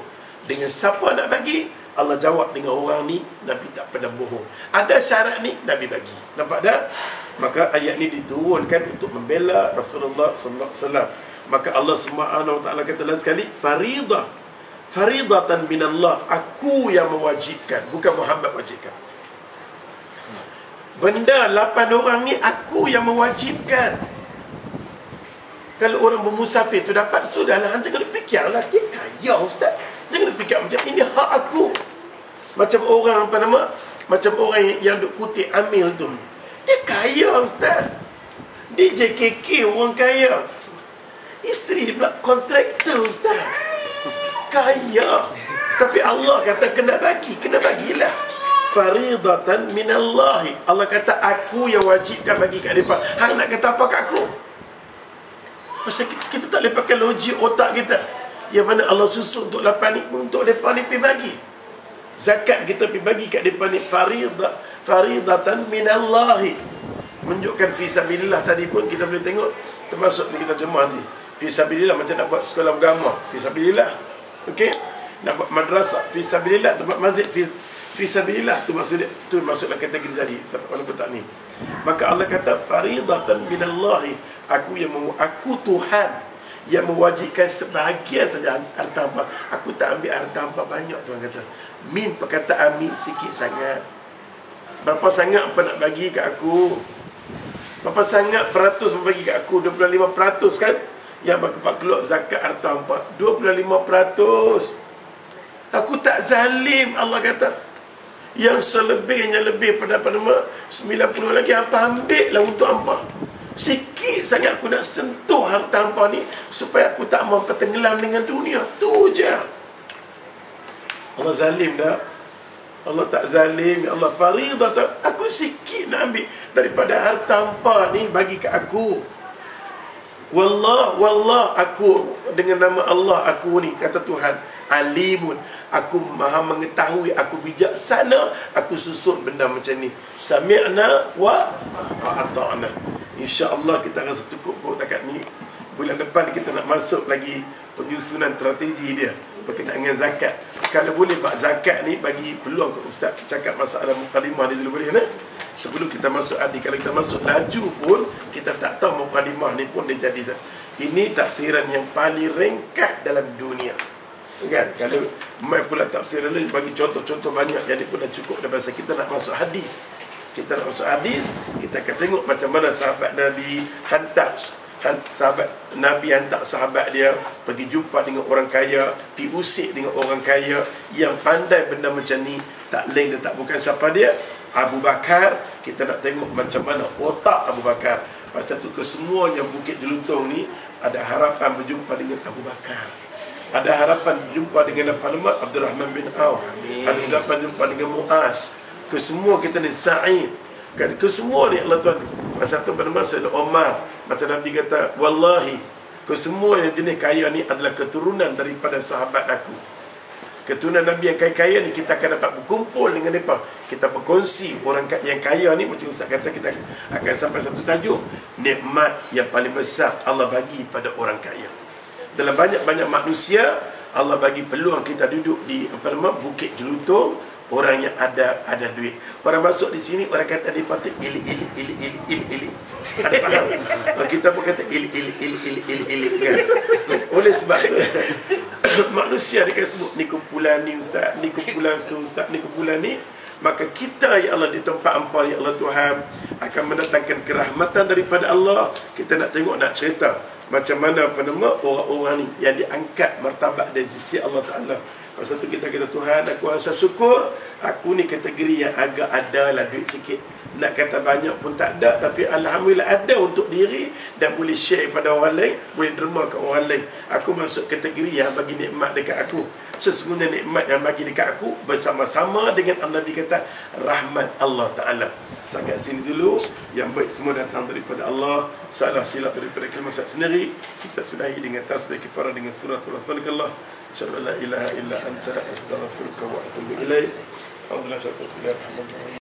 Dengan siapa nak bagi? Allah jawab dengan orang ni Nabi tak pernah bohong. Ada syarat ni Nabi bagi. Nampak tak? Maka ayat ni diturunkan untuk membela Rasulullah sallallahu alaihi wasallam. Maka Allah Subhanahu wa taala kata lagi sekali, faridatan minallah, aku yang mewajibkan, bukan Muhammad wajibkan. Benda 8 orang ni aku yang mewajibkan. Kalau orang bermusafir tu dapat, sudahlah, hang jangan fikirlah dia kaya ustaz. Jangan fikir macam ini hak aku. Macam orang apa nama? Macam orang yang duk kutip Amil tu. Dia kaya ustaz. Dia JKK orang kaya. Isteri dia pula kontraktor ustaz. Kaya. Tapi Allah kata kena bagilah. Faridatan minallahi. Allah kata aku yang wajibkan bagi kat mereka. Hang nak kata apa kat aku? Pasal kita tak boleh pakai logik otak kita. Yang mana Allah susun untuk lapan ni, untuk mereka ni pergi bagi. Zakat kita pergi bagi kat mereka ni. Faridatan minallahi. Menunjukkan fisabilillah tadi pun kita boleh tengok. Termasuk ni kita jemaah ni. Fisabilillah macam nak buat sekolah agama, fisabilillah. Okey? Nak buat madrasah, fisabilillah. Nak buat masjid, fisabilillah. Tu maksudlah kategori tadi. Walaupun tak ni. Maka Allah kata faridatan minallahi. Aku Tuhan yang mewajibkan sebahagian saja harta hampa. Aku tak ambil harta hampa banyak, Tuhan kata. Min perkataan min sikit sangat. Berapa sangat apa nak bagi kat aku? Berapa sangat peratus membagi kat aku? 25% kan? Yang bakal keluar zakat harta hampa 25%. Aku tak zalim, Allah kata. Yang selebihnya lebih pada apa nama 90 lagi hampa ambil lah untuk hampa. Sikit sangat aku nak sentuh harta hampa ni supaya aku tak mampu tenggelam dengan dunia. Tu je. Allah zalim dah? Allah tak zalim. Allah faridah tak? Aku sikit nak ambil daripada harta hampa ni bagi ke aku. Wallah aku dengan nama Allah aku ni, kata Tuhan, alimun, aku maha mengetahui, aku bijaksana, aku susun benda macam ni. Sami'na wa ata'na. InsyaAllah kita rasa cukup kot takat ni. Bulan depan kita nak masuk lagi penyusunan strategi dia berkenaan dengan zakat. Kalau boleh buat zakat ni bagi peluang ke Ustaz cakap masalah mukadimah ni dulu, boleh tak? Sebelum kita masuk adik, kalau kita masuk laju pun kita tak tahu mukadimah ni pun dia jadi. Ini tafsiran yang paling ringkas dalam dunia. Kan? Kalau mai pula tafsiran lain bagi contoh-contoh banyak, jadi pun dah cukup dah. Pasal kita nak masuk hadis. Kita nak masuk hadis, kita akan tengok macam mana sahabat Nabi hantar sahabat Nabi hantar sahabat dia pergi jumpa dengan orang kaya, pergi usik dengan orang kaya yang pandai benda macam ni. Tak lain dan tak bukan siapa dia? Abu Bakar. Kita nak tengok macam mana otak Abu Bakar. Pasal tu kesemuanya Bukit Jelutong ni ada harapan berjumpa dengan Abu Bakar. Ada harapan berjumpa dengan Abdul Rahman bin Auf. Ada harapan berjumpa dengan Muaz. Kesemua kita ni sa'id. Kan kesemua ni Allah Tuhan. Masa tu pada masa Umar, macam Nabi kata, wallahi, kesemua yang jenis kaya ni adalah keturunan daripada sahabat aku. Keturunan Nabi yang kaya-kaya ni kita akan dapat berkumpul dengan mereka. Kita berkongsi orang yang kaya ni, macam Ustaz kata, kita akan sampai satu tajuk, nikmat yang paling besar Allah bagi pada orang kaya. Dalam banyak-banyak manusia, Allah bagi peluang kita duduk di Bukit Jelutong, orang yang ada duit. Orang masuk di sini, orang kata dia patut ili. Ada faham? Kita pun kata ili kan. Oleh sebab tu manusia dia sebut ni kumpulan ni ustaz, ni kumpulan tu ustaz, ni kumpulan ni. Maka kita ya Allah di tempat ampun ya Allah Tuhan akan mendatangkan kerahmatan daripada Allah. Kita nak tengok, nak cerita macam mana orang-orang ni yang diangkat martabat dari sisi Allah Ta'ala. Pasal tu kita kata, Tuhan aku rasa syukur, aku ni kategori yang agak ada lah duit sikit. Nak kata banyak pun tak ada, tapi Alhamdulillah ada untuk diri dan boleh share pada orang lain, boleh derma ke orang lain. Aku masuk kategori yang bagi nikmat dekat aku. Sesungguhnya nikmat yang bagi dekat aku bersama-sama dengan Nabi kata rahmat Allah Ta'ala. Sampai sini dulu. Yang baik semua datang daripada Allah, salah silap daripada kalimah sendiri. Kita sudahi dengan tasbih kifarah dengan surah Subhanakallah, asyhadu an la ilaha illa anta, astaghfiruka wa atubu ilaik. Alhamdulillah. Bismillahirrahmanirrahim.